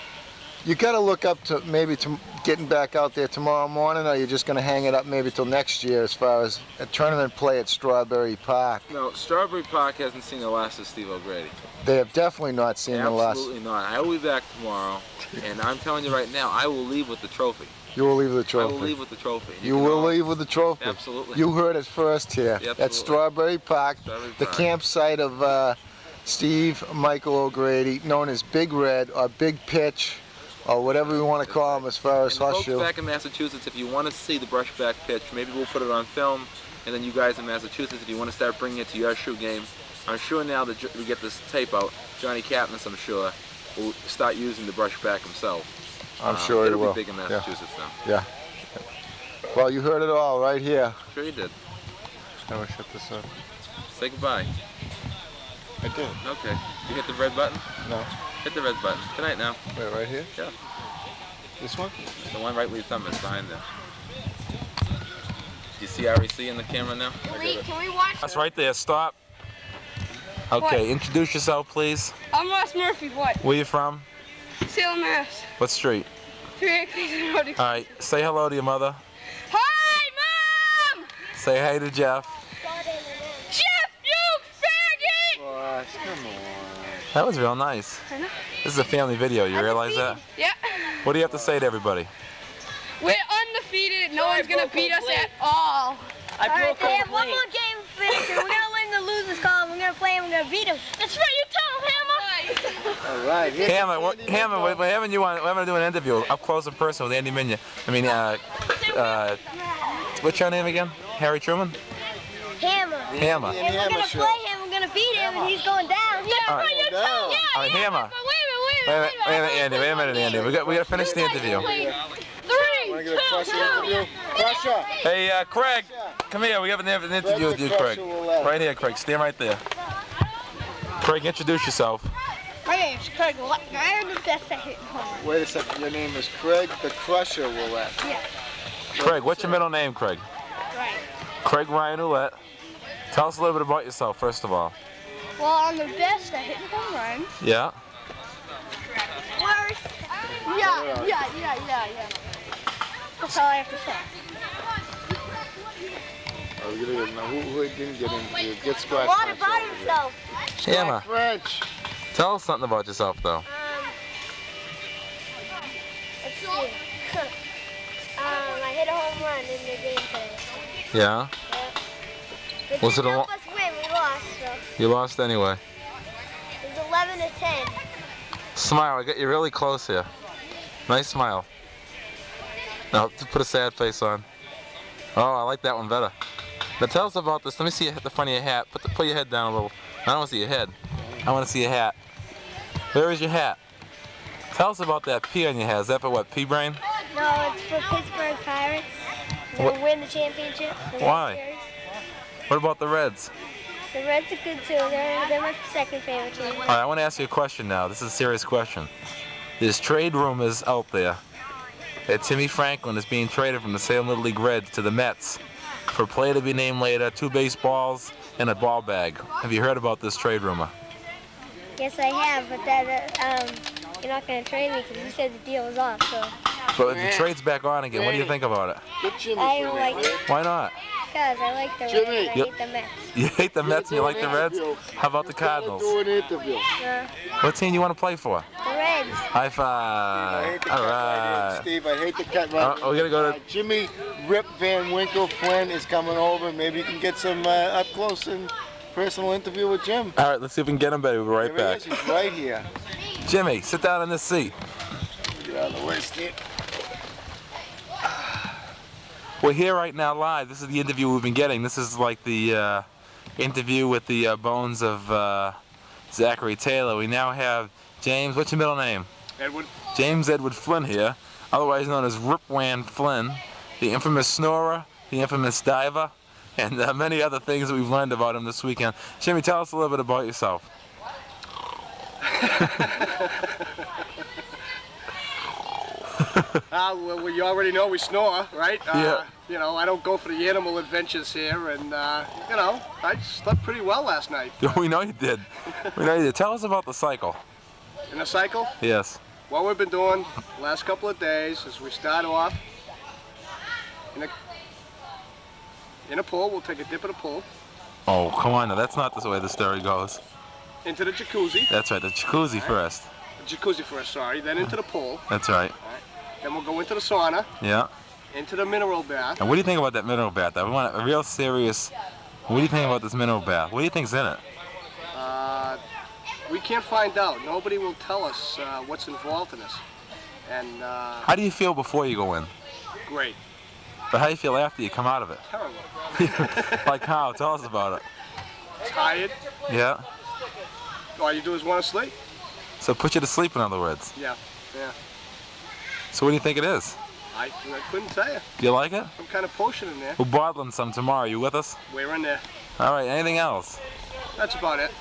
You got to look up to maybe to getting back out there tomorrow morning, or you're just going to hang it up maybe till next year as far as a tournament play at Strawberry Park. No, Strawberry Park hasn't seen the last of Steve O'Grady. They have definitely not seen the last. Absolutely not. I will be back tomorrow, and I'm telling you right now, I will leave with the trophy. You will leave with the trophy. I will leave with the trophy. You will leave with the trophy. Absolutely. You heard it first here at Strawberry Park, the campsite of Steve Michael O'Grady, known as Big Red or Big Pitch, or whatever we want to call him as far as horseshoe. Folks back in Massachusetts, if you want to see the brushback pitch, maybe we'll put it on film, and then you guys in Massachusetts, if you want to start bringing it to your shoe game, I'm sure now that we get this tape out, Johnny Kapnis, I'm sure, will start using the brushback himself. I'm sure he will. It'll be big in Massachusetts now. Yeah. Well, you heard it all right here. Sure you did. How do I shut this up? Say goodbye. I did. Okay. You hit the red button? No. Hit the red button. Good night now. Wait, right here? Yeah. This one? The one right where your thumb is behind there. Do you see REC in the camera now? Can we watch? That's right there. Stop. Okay, introduce yourself, please. I'm Ross Murphy. What? Where you from? Salem, Mass. What street? 3 Cleveland Road. All right. Say hello to your mother. Hi, Mom! Say hey to Jeff. Jeff, you faggot! Ross, come on. That was real nice. I know. This is a family video. You realize that? Yeah. What do you have to say to everybody? We're undefeated. No one's gonna beat us at all. Alright, they have one more game to finish, and we're gonna win the losers column. We're gonna play and we're gonna beat them. That's right, you tell them, Hammer. All right. Hammer, we're having to do an interview up close and personal with Andy Minya. I mean, what's your name again? Harry Truman? Hammer. Hammer. And we're gonna play him, we're gonna beat him, and he's going down. Yeah, All right. you tell him. All right, Hammer. Wait a minute, Andy. We got to finish the interview. 3, Want to get a Crusher interview? Crusher! Hey, Craig, come here. We have an interview with you, Craig. Right here, Craig. Stand right there. Craig, introduce yourself. My name's Craig. I'm the best at hitting home. Wait a second. Your name is Craig the Crusher Willett. Yeah. Craig, what's your middle name, Craig? Right. Craig Ryan Ouellette. Tell us a little bit about yourself, first of all. Well, I'm the best at hitting home runs. Yeah? Worst. Yeah. That's all I have to say. Who didn't get interviewed? Get scratched. What about himself? Hammer, French. tell us something about yourself, though. Let's see. I hit a home run in the game today. Yeah? But Was it a help us win? We lost, so You lost anyway. it was 11-10. Smile, I got you really close here. Nice smile. Now, put a sad face on. Oh, I like that one better. Now tell us about this. Let me see the front of your hat. Put your head down a little. I don't want to see your head. I want to see your hat. Where is your hat? Tell us about that P on your head. Is that for what, pea brain? No, it's for Pittsburgh Pirates. They're going to win the championship. The Why? World Series. What about the Reds? The Reds are good too. They're my second favorite team. All right, I want to ask you a question now. This is a serious question. There's trade rumors out there that Timmy Franklin is being traded from the Salem Little League Reds to the Mets for a player to be named later, 2 baseballs, and a ball bag. Have you heard about this trade rumor? Yes, I have, but that you're not going to trade me because you said the deal was off. So But the trade's back on again. What do you think about it? I don't like it Why not? because I like the Reds and I hate the Mets. You hate the Mets and you like the Reds? How about the Cardinals? Yeah. What team do you want to play for? The Reds. High five. All right. Steve, I hate the cat. We gotta go to. Jimmy Rip Van Winkle Flynn is coming over. Maybe you can get some up close and personal interview with Jim. All right, let's see if we can get him, baby. We'll be right back. He's right here. Jimmy, sit down in this seat. Get out of the way, Steve. We're here right now live. This is the interview we've been getting. This is like the interview with the bones of Zachary Taylor. We now have James, what's your middle name? Edward. James Edward Flynn here, otherwise known as Rip Van Flynn, the infamous snorer, the infamous diver, and many other things that we've learned about him this weekend. Jimmy, tell us a little bit about yourself. Well, you already know we snore, right? Yeah. You know, I don't go for the animal adventures here, and, you know, I slept pretty well last night. We know you did. We know you did. Tell us about the cycle. In the cycle, Yes. what we've been doing the last couple of days is we start off in a pool. We'll take a dip in a pool. Oh, come on now. That's not the way the story goes. Into the jacuzzi. That's right. The jacuzzi first. Jacuzzi first, sorry. Then into the pool. That's right. Then we'll go into the sauna. Yeah. Into the mineral bath. And what do you think about that mineral bath? I want a real serious. What do you think about this mineral bath? What do you think's in it? We can't find out. Nobody will tell us what's involved in this. And How do you feel before you go in? great. But how do you feel after you come out of it? Terrible. Like how? Tell us about it. Tired. Yeah. All you do is want to sleep. So put you to sleep, in other words. Yeah. Yeah. So what do you think it is? I couldn't tell you. Do you like it? Some kind of potion in there. We're bottling some tomorrow. You with us? We're in there. All right. Anything else? That's about it.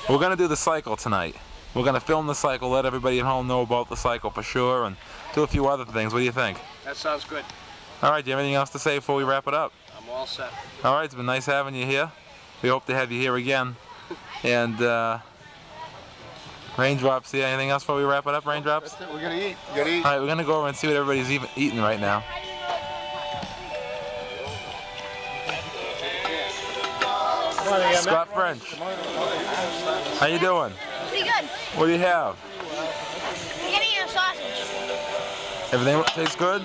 We're gonna do the cycle tonight. We're gonna film the cycle, let everybody at home know about the cycle for sure, and do a few other things. What do you think? That sounds good. All right. Do you have anything else to say before we wrap it up? I'm all set. All right. It's been nice having you here. We hope to have you here again. And Raindrops here. Anything else before we wrap it up, Raindrops? That's it. We're gonna eat. We're gonna eat. All right. We're gonna go over and see what everybody's eating right now. Scott French. How you doing? Pretty good. What do you have? I'm getting a sausage. Everything tastes good?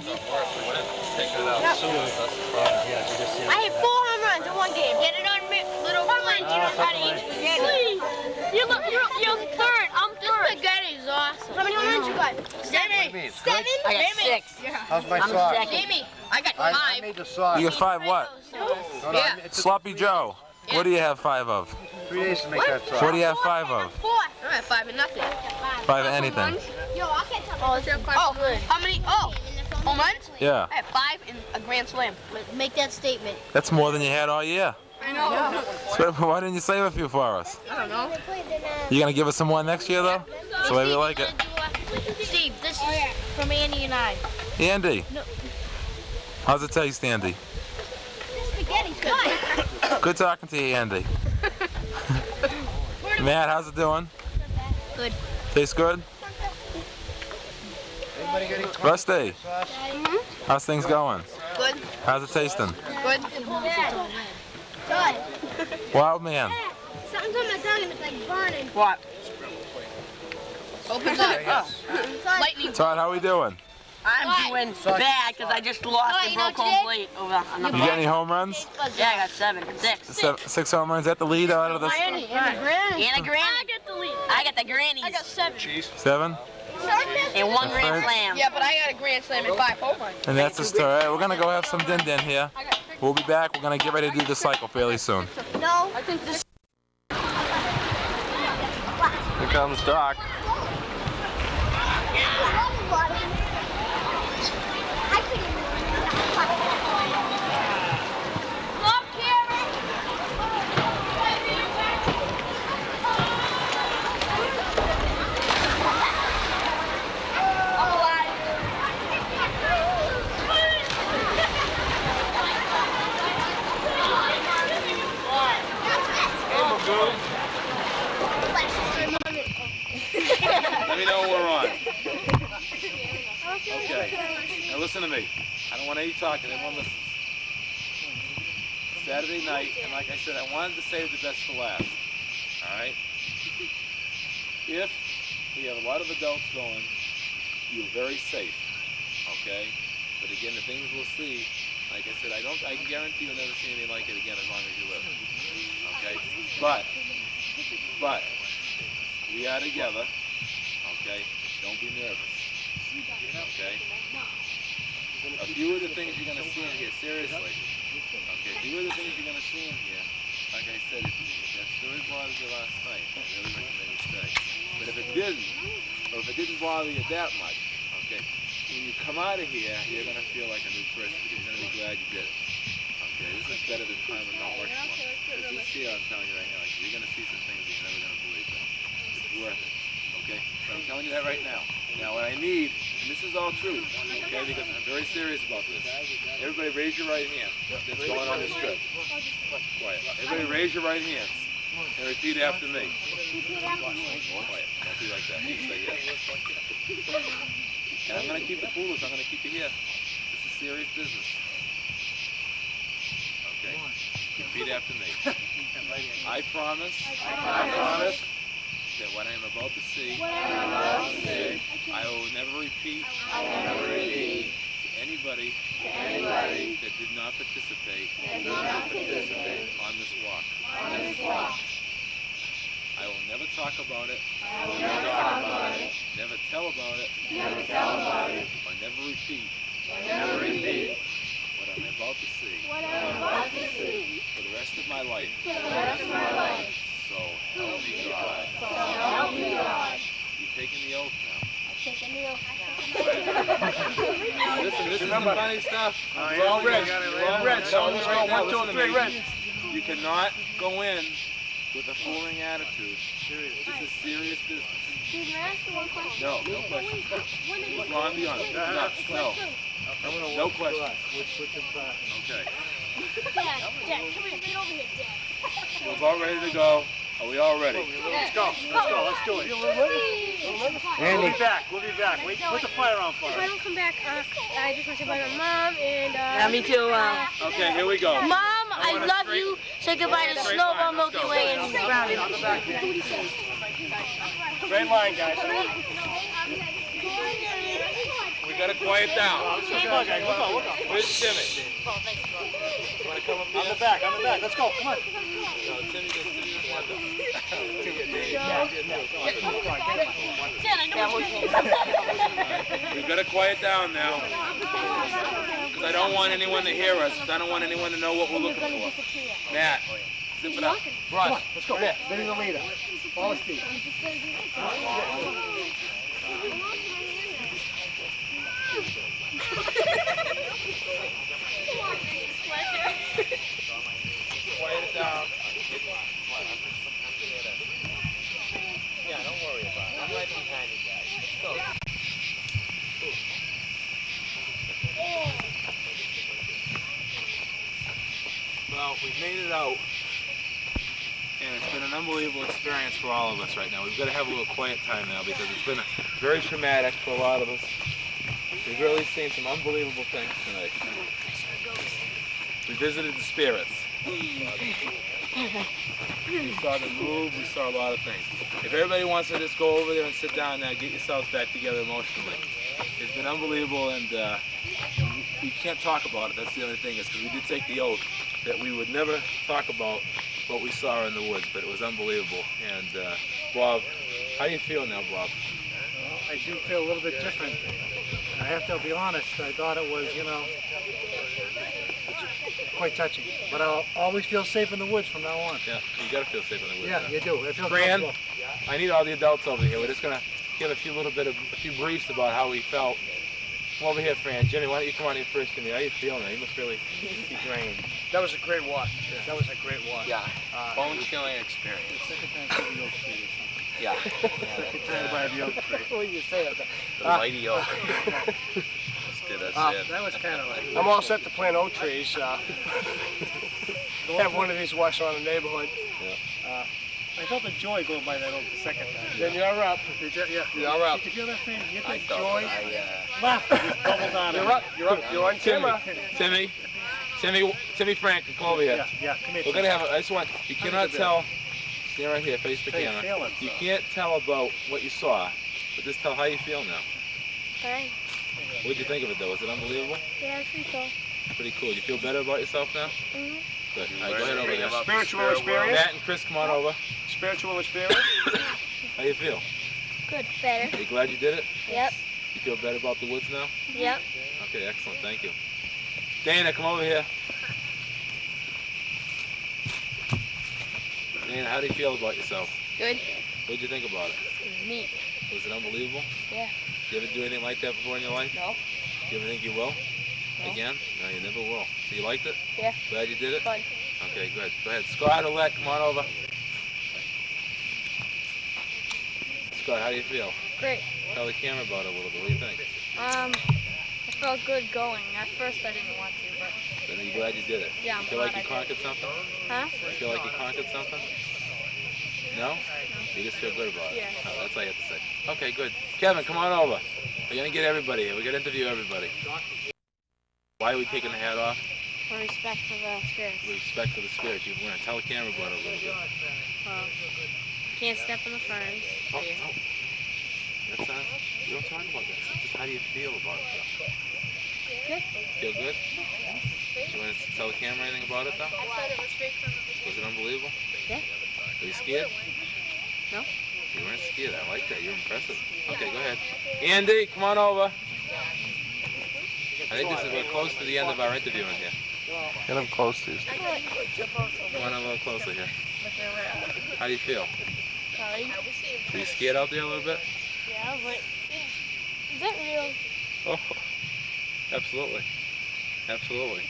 I hit 4 home runs in one game. Get it on me, little Flynn. You know how to eat spaghetti. You're third. I'm third. This spaghetti is awesome. How many home runs you got? 7. 7? I got 6. How's my sauce? Jamie, I got 5. I made the sauce. You got 5 what? No, Yeah. Sloppy Joe. What do you have 5 of? 3 days to make that sauce. What do you have 5 of? 4. I'm at 5 and nothing. 5 of anything. How many? Home runs? Yeah. I have 5 in a grand slam. Make that statement. That's more than you had all year. I know. So why didn't you save a few for us? I don't know. You gonna give us some more next year though? That's the way we like it. Steve, this is from Andy and I. Andy. No. How's it taste, Andy? This spaghetti's good. Good talking to you, Andy. Matt, how's it doing? Good. Tastes good? Rusty, how's things going? Good. How's it tasting? Good. Good. Wild man. Something's on my tongue and it's like burning. What? Open up. Lightning. Todd, how we doing? I'm doing bad because I just lost and broke home plate over on the You get any home runs? Yeah, I got 7, 6. 6 home runs. Is that the lead out of the Granny. And a granny. And a granny. I get the lead. I got the grannies. I got 7. 7? And 1 grand third? slam. Yeah, but I got a grand slam and 5 home runs. And that's the story. All right, we're gonna go have some din-din here. We'll be back. We're gonna get ready to do the cycle fairly soon. No. I think this. Here comes Doc. Let me know when we're on. Okay. Now listen to me. I don't want any talking. Everyone listens. Saturday night, and like I said, I wanted to save the best for last. All right? If we have a lot of adults going, you're very safe. Okay? But again, the things we'll see, like I said, I can guarantee you'll never see anything like it again as long as you live. Okay? But we are together. Okay? Don't be nervous. Okay? A few of the things you're going to see in here, seriously. Okay, a few of the things you're going to see in here, like I said, if that story bothered you last night, I really recommend you stay. But if it didn't, or if it didn't bother you that much, okay, when you come out of here, you're going to feel like a new person because you're going to be glad you did it. Okay, this is better than time and not much more. Because this here, I'm telling you right now, like, you're going to see some things that you're never going to believe. It's worth it. Okay? So I'm telling you that right now. Now what I need, and this is all true, okay, because I'm very serious about this. Everybody raise your right hand that's going on this trip. Quiet. Everybody raise your right hands and repeat after me. Quiet. Don't be like that. You stay here. And I'm going to keep it cool. I'm going to keep you here. This is serious business. Okay. Repeat after me. I promise that what I am about to see, I will never repeat to anybody that did not participate on this walk. I will never talk about it, never tell about it, or never repeat what I'm about to see for the rest of my life. So help me God. You taking the oath now? I'm taking the oath. Listen, this is the funny stuff. We're all red. We're red. So let's go. 1, 2, 3, red. You cannot go in with a fooling attitude. This is serious business. No questions. Long beyond. No. No questions. Okay. Dad, come here. Get over here, Dad. We're about ready to go. Are we all ready? Let's go. Let's do it. We'll be back. Wait, put the fire on first. If I don't come back, I just want to say bye to my mom and... Yeah, me too. Okay, here we go. Mom, I love you. Say goodbye to Snowball, Milky Way, and Brownie. Straight line, guys. We gotta quiet down. Come on, guys. Look on. Where's Timmy? You wanna come up here? On the back. Let's go. Come on. No, Timmy doesn't want to. We gotta quiet down now. Because I don't want anyone to hear us. Because I don't want anyone to know what we're looking for. Matt, zip it up. Come on. Let's go. Benny the leader. Follow Steve. Quiet it down. Yeah, don't worry about it. I'm right behind you guys. Let's go. Well, we've made it out, and it's been an unbelievable experience for all of us right now. We've got to have a little quiet time now because it's been very traumatic for a lot of us. We've really seen some unbelievable things tonight. We visited the spirits. We saw them move, we saw a lot of things. If everybody wants to just go over there and sit down now, get yourselves back together emotionally. It's been unbelievable, and we can't talk about it. That's the only thing, is because we did take the oath that we would never talk about what we saw in the woods, but it was unbelievable. And Bob, how do you feel now, Bob? Well, I do feel a little bit different. I have to be honest, I thought it was, quite touching. But I'll always feel safe in the woods from now on. Yeah, you got to feel safe in the woods. Yeah, you do. It feels Fran, comfortable. I need all the adults over here. We're just going to give a few briefs about how we felt. Come over here, Fran. Jimmy, why don't you come on in first, Jimmy? How are you feeling? You must really be drained. That was a great walk. Yeah. That was a great walk. Yeah, bone-chilling experience. Second time to the oak tree or something. Yeah. Second time to buy the oak tree. When you say that. The mighty oak. That's it. That was kind of like... I'm all set to plant oak trees. Have one of these walks around the neighborhood. Yeah. I felt the joy going by that the second time. Then you're up. Yeah. You're up. Did you feel that, Fran? You get that joy? Laughter just bubbled out of You're up. You're up. You're on camera. Timmy Frank, come over here. Yeah, come here. We're gonna have. I just want. You cannot tell. Stand right here, face the How you camera. feeling? You can't tell about what you saw, but just tell how you feel now. Fine. What did you think of it though? Was it unbelievable? Yeah, it's pretty cool. Pretty cool. You feel better about yourself now? Mm-hmm. Good. All right, go ahead over there. Spiritual experience. Matt and Chris, come on over. Spiritual experience. How you feel? Good. Better. Are you glad you did it? Yep. You feel better about the woods now? Yep. Okay, excellent. Thank you. Dana, come over here. Dana, how do you feel about yourself? Good. What did you think about it? It was neat. Was it unbelievable? Yeah. You ever do anything like that before in your life? No. Do you ever think you will? No. Again? No, you never will. So you liked it? Yeah. Glad you did it? Fun. Okay, good. Go ahead. Scott, Alette, come on over. Scott, how do you feel? Great. Tell the camera about it a little bit. What do you think? I felt good going. At first I didn't want to, but... Then are you glad you did it? Yeah, You I'm feel like glad you I did. conquered something? Huh? You feel like you conquered something? No? You just feel good about it? Yeah. Oh, that's all you have to say. Okay, good. Kevin, come on over. We're going to get everybody here. We're going to interview everybody. Why are we taking the hat off? For respect for the spirits. Respect for the spirits. You've learned. Tell the camera about it a little bit. Can't step in the ferns. Oh, no. That's you don't talk about that. Just how do you feel about it? Good. Feel good? Do you want to tell the camera anything about it, though? Was it unbelievable? Yeah. Were you scared? No. You weren't scared. I like that. You're impressive. Okay, go ahead. Andy, come on over. I think this is we're close to the end of our interview in here. Get him close to you. Come on a little closer here. How do you feel? Fine. Are you scared out there a little bit? Yeah, but... Is that real? Oh, absolutely. Absolutely.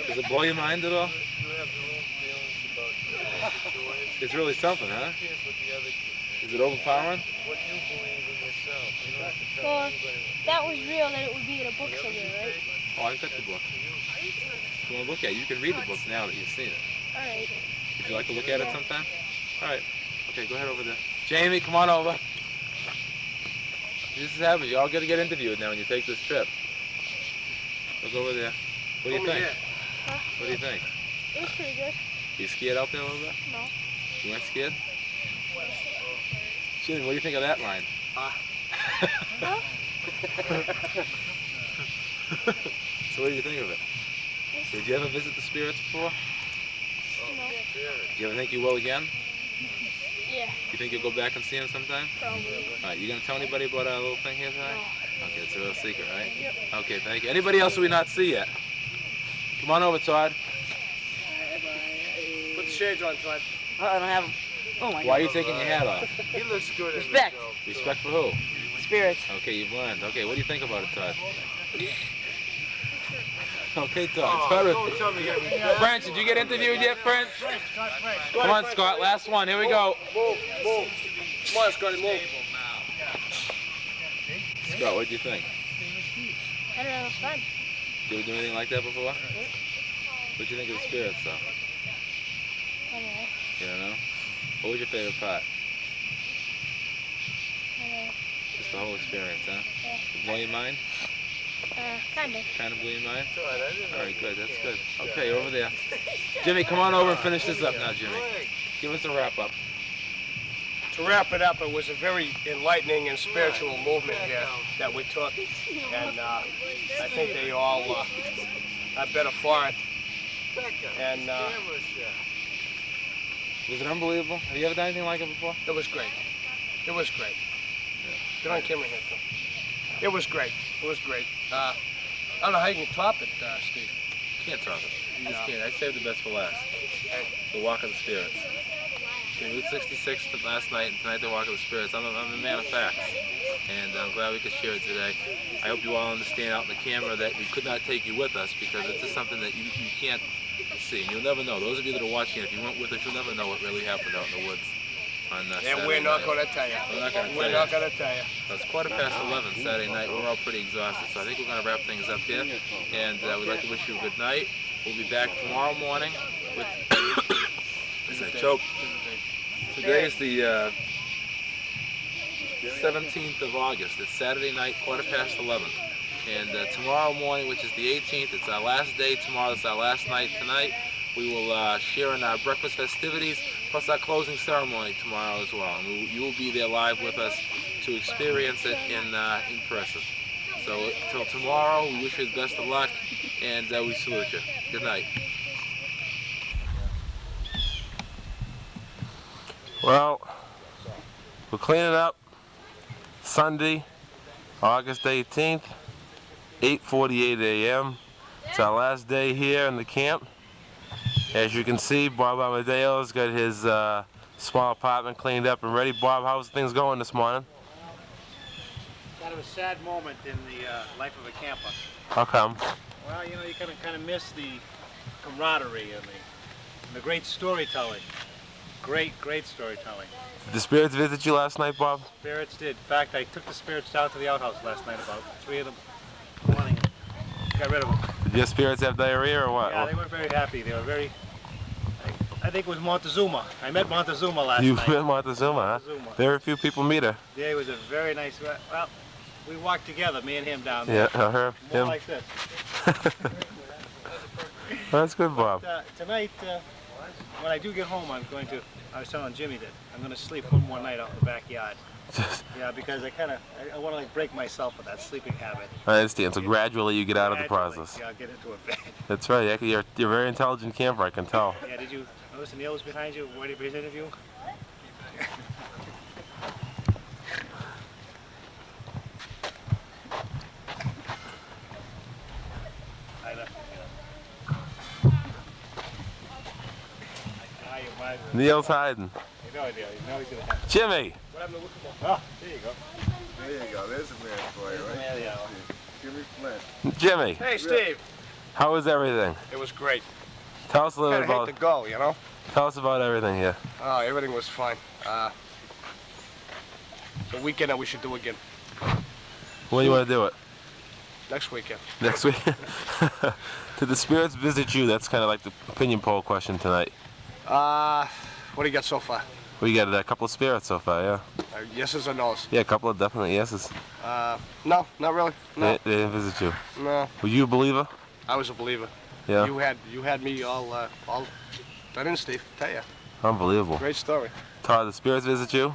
Does it blow your mind at all? It's really something, huh? Is it overpowering? Well, if that was real, then it would be in a book somewhere, right? Oh, I've got the book. You want to look at it? You can read the book now that you've seen it. Alright. Would you like to look at it sometime? All right. Okay, go ahead over there. Jamie, come on over. This is happening. You all got to get interviewed now when you take this trip. Look over there. What do you think? Huh? What do you think? It was pretty good. You scared out there a little bit? No. You weren't scared? Jimmy, what do you think of that line? Huh? So what do you think of it? Did you ever visit the spirits before? No. Do you ever think you will again? Yeah. You think you'll go back and see him sometime? Probably. All right, you gonna tell anybody about our little thing here tonight? No. Okay, it's a real secret, right? Yep. Okay, thank you. Anybody else who we not see yet? Come on over, Todd. Put the shades on, Todd. I don't have them. Oh my God. Why are you taking your hat off? He looks good. Respect. Respect for who? Spirits. Okay, you've learned. Okay, what do you think about it, Todd? Okay, Todd. Don't tell me you have French, did you get interviewed yet, French? Come on, Scott. Last one. Here we go. Move, move. Come on, Scotty, move. Scott, what do you think? I don't know, it was fun. Did you ever do anything like that before? What do you think of the spirits, though? I don't know. You don't know? What was your favorite part? I don't know. Just the whole experience, huh? Yeah. Did it blow your mind? Kind of. Kind of blew your mind? All right, good. That's good. Okay, over there. Jimmy, come on over and finish this up now, Jimmy. Give us a wrap-up. To wrap it up, it was a very enlightening and spiritual movement here that we took, and I think they all are better for it. And Was it unbelievable? Have you ever done anything like it before? it was great. It was great. Get on camera here, Phil. It was great. It was great. I don't know how you can top it, Steve. Can't talk it. You just can't. I saved the best for last. The Walk of the Spirits. Route 66 last night, and tonight the Walk of the Spirits. I'm a man of facts, and I'm glad we could share it today. I hope you all understand out in the camera that we could not take you with us because it's just something that you can't see, and you'll never know. Those of you that are watching, if you weren't with us, you'll never know what really happened out in the woods on And we're not going to tell you. We're not going to tell you. It's 11:15 Saturday night. We're all pretty exhausted, so I think we're going to wrap things up here. And we'd like to wish you a good night. We'll be back tomorrow morning with, as I choke, Today is the 17th of August. It's Saturday night, 11:15. And tomorrow morning, which is the 18th, it's our last day tomorrow. It's our last night tonight. We will share in our breakfast festivities, plus our closing ceremony tomorrow as well. And you will be there live with us to experience it in person. So till tomorrow, we wish you the best of luck, and we salute you. Good night. Well, we're cleaning up Sunday, August 18th, 8:48 a.m. It's our last day here in the camp. As you can see, Bob Amadeo's got his small apartment cleaned up and ready. Bob, how's things going this morning? Kind of a sad moment in the life of a camper. How come? Well, you know, you kind of miss the camaraderie and the great storytelling. Great storytelling. Did the spirits visit you last night, Bob? Spirits did. In fact, I took the spirits down to the outhouse last night, about 3 of them in the morning, and got rid of them. Did your spirits have diarrhea or what? Yeah, they weren't very happy. They were very, I think it was Montezuma. I met Montezuma last You night. met Montezuma, huh? Montezuma. Very few people meet her. Yeah, he was a very nice, well, we walked together, me and him down there. Yeah, her, More him. like this. That's good, Bob. But, tonight, when I do get home, I was telling Jimmy that I'm going to sleep one more night out in the backyard. Yeah, because I want to like break myself with that sleeping habit. I understand. So gradually you get out of the Gradually, process. Yeah, I'll get into a bed. That's right. You're a very intelligent camper, I can tell. Yeah, did you notice the nails behind you waiting for his interview? Neil's hiding. No idea. Now he's going to have Jimmy! What happened to Oh, there you go. There you go. There's a man for you, right? Yeah. Jimmy Flint. Jimmy! Hey, Steve. How was everything? It was great. Tell us a little bit Kinda about... hate to go, you know? Tell us about everything here. Oh, everything was fine. The weekend that we should do again. When do you want to do it? Next weekend. Next week? Did the spirits visit you? That's kind of like the opinion poll question tonight. What do you got so far? We got a couple of spirits so far, yeah. Yeses or nos? Yeah, a couple of definite yeses. No, not really. No. They didn't visit you. No. Were you a believer? I was a believer. Yeah. You had me all done in, Steve. Tell ya. Unbelievable. Great story. Todd, the spirits visit you?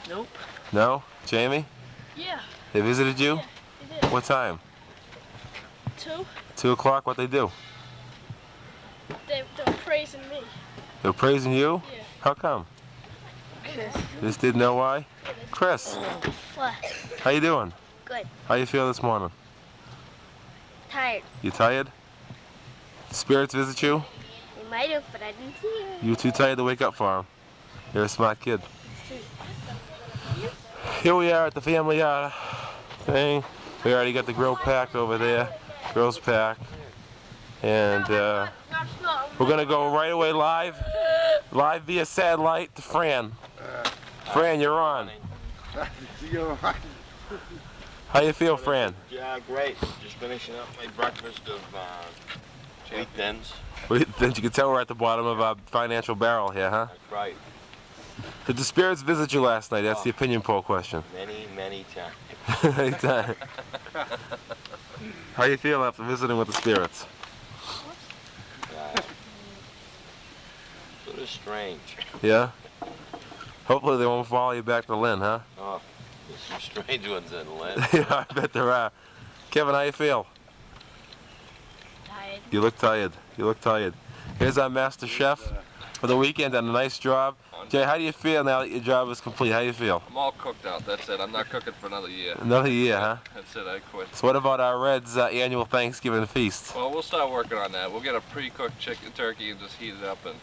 Nope. No? Jamie? Yeah, They visited you? they did. What time? 2. 2 o'clock? What'd they do? They were praising me. They were praising you? Yeah. How come? You just didn't know why? Chris, What? how you doing? Good. How you feel this morning? Tired. You tired? Spirits visit you? They might have, but I didn't see it. You too tired to wake up for them. You're a smart kid. Here we are at the family thing. We already got the grill packed over there. Grill's packed. And we're gonna go right away live via satellite to Fran. Fran, you're on. How you feel, Fran? Yeah, great. Just finishing up my breakfast of wheat thins. Then you can tell we're at the bottom of a financial barrel here, huh? That's right. Did the spirits visit you last night? That's the opinion poll question. Many times. Anytime. How you feel after visiting with the spirits? Sort of strange. Yeah? Hopefully they won't follow you back to Lynn, huh? Oh, there's some strange ones in Lynn. Yeah, I bet there are. Kevin, how you feel? Tired. You look tired. You look tired. Here's our master chef for the weekend. Done a nice job. Jay, how do you feel now that your job is complete? How do you feel? I'm all cooked out. That's it. I'm not cooking for another year. Another year, huh? That's it. I quit. So what about our Reds annual Thanksgiving feast? Well, we'll start working on that. We'll get a pre-cooked chicken turkey and just heat it up and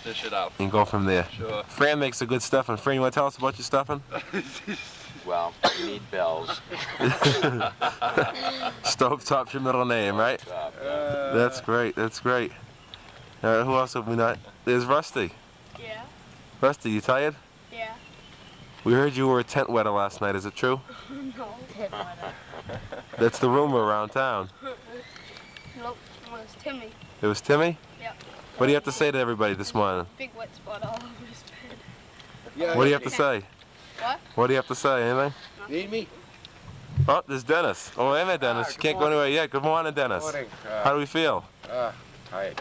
dish it out. And go from there. Sure. Fran makes a good stuffing. Fran, you want to tell us about your stuffing? Well, you need bells. Stovetop's your middle name, right? That's great. That's great. Who else have we not? There's Rusty. Yeah. Rusty, you tired? Yeah. We heard you were a tent wetter last night. Is it true? No. That's the rumor around town. Nope. It was Timmy. It was Timmy? Yep. What do you have to say to everybody this morning? Big wet spot all over his bed. Yeah. What do you have to say? What? What do you have to say? Anything? Need me? Oh, there's Dennis. Oh, wait a minute, Dennis. You can't go anywhere yet. Good morning, Dennis. Morning. How do we feel? Tired.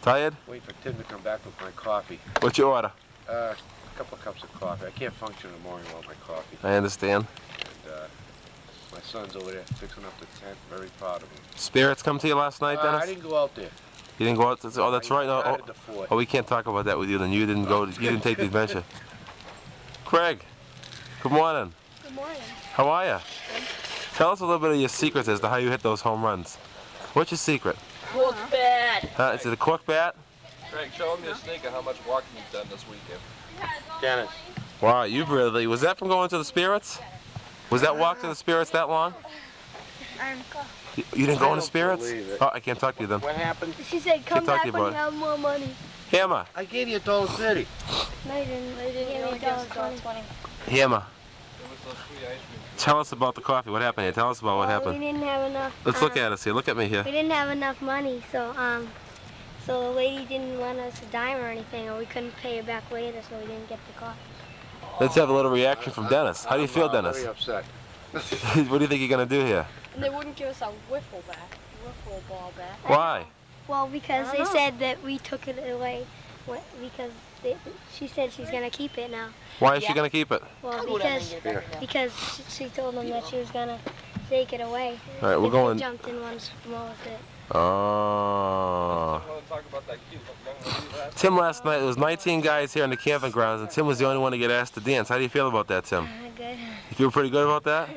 Tired? Wait for Tim to come back with my coffee. What's your order? A couple of cups of coffee. I can't function in the morning without my coffee. I understand. And my son's over there fixing up the tent. Very proud of him. Spirits come to you last night, Dennis? I didn't go out there. You didn't go out? Oh, that's right. No, Started the fort. oh, we can't talk about that with you then. You didn't go. You didn't take the adventure. Craig, good morning. Good morning. How are you? Tell us a little bit of your secrets as to how you hit those home runs. What's your secret? Cork bat. Is it a cork bat? Craig, show him your sneak and how much walking you've done this weekend. Dennis. Wow, you really, was that from going to the Spirits? Was that walk to the Spirits that long? You didn't go in the Spirits? believe it. Oh, I can't talk to you then. What happened? She said, come Can't talk back to you when you about have more money. Hammer, I gave you $1.30. No, you didn't. You gave me $1.20. Hammer, It was those free ice cream. tell us about the coffee. What happened here? Tell us about what We happened. didn't have enough. Let's look at us here. Look at me here. We didn't have enough money, so the lady didn't want us a dime or anything, or we couldn't pay her back later, so we didn't get the coffee. Let's have a little reaction from Dennis. How do you feel, Dennis? Very upset. What do you think you're going to do here? And they wouldn't give us a wiffle ball back. Why? Well, because they said that we took it away, because she said she's gonna keep it now. Why is she going to keep it? Well, because she told them that she was gonna take it away. All right, we're If they going. jumped in one small bit. Oh. I want to talk about that cute young lady last Tim, last night, there was 19 guys here in the camping grounds, and Tim was the only one to get asked to dance. How do you feel about that, Tim? Good. You feel pretty good about that?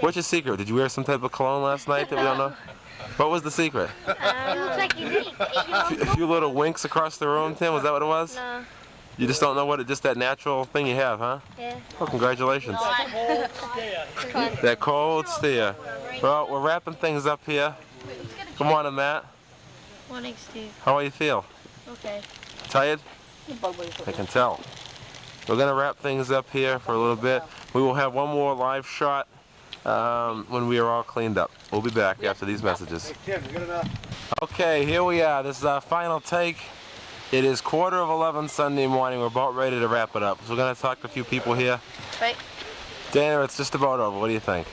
What's your secret? Did you wear some type of cologne last night that we don't know? What was the secret? It looks like you did. A few little winks across the room, Tim? Was that what it was? No. You just don't know what it, just that natural thing you have, huh? Yeah. Oh, congratulations. That cold stare. Well, we're wrapping things up here. Good morning, Matt. Morning, Steve. How do you feel? Okay. Tired? I can tell. We're going to wrap things up here for a little bit. We will have one more live shot when we are all cleaned up. We'll be back after these messages. Hey, Tim, you got enough? Okay, here we are. This is our final take. It is 11:15 Sunday morning. We're about ready to wrap it up. So we're going to talk to a few people here. Right. Dana, it's just about over. What do you think?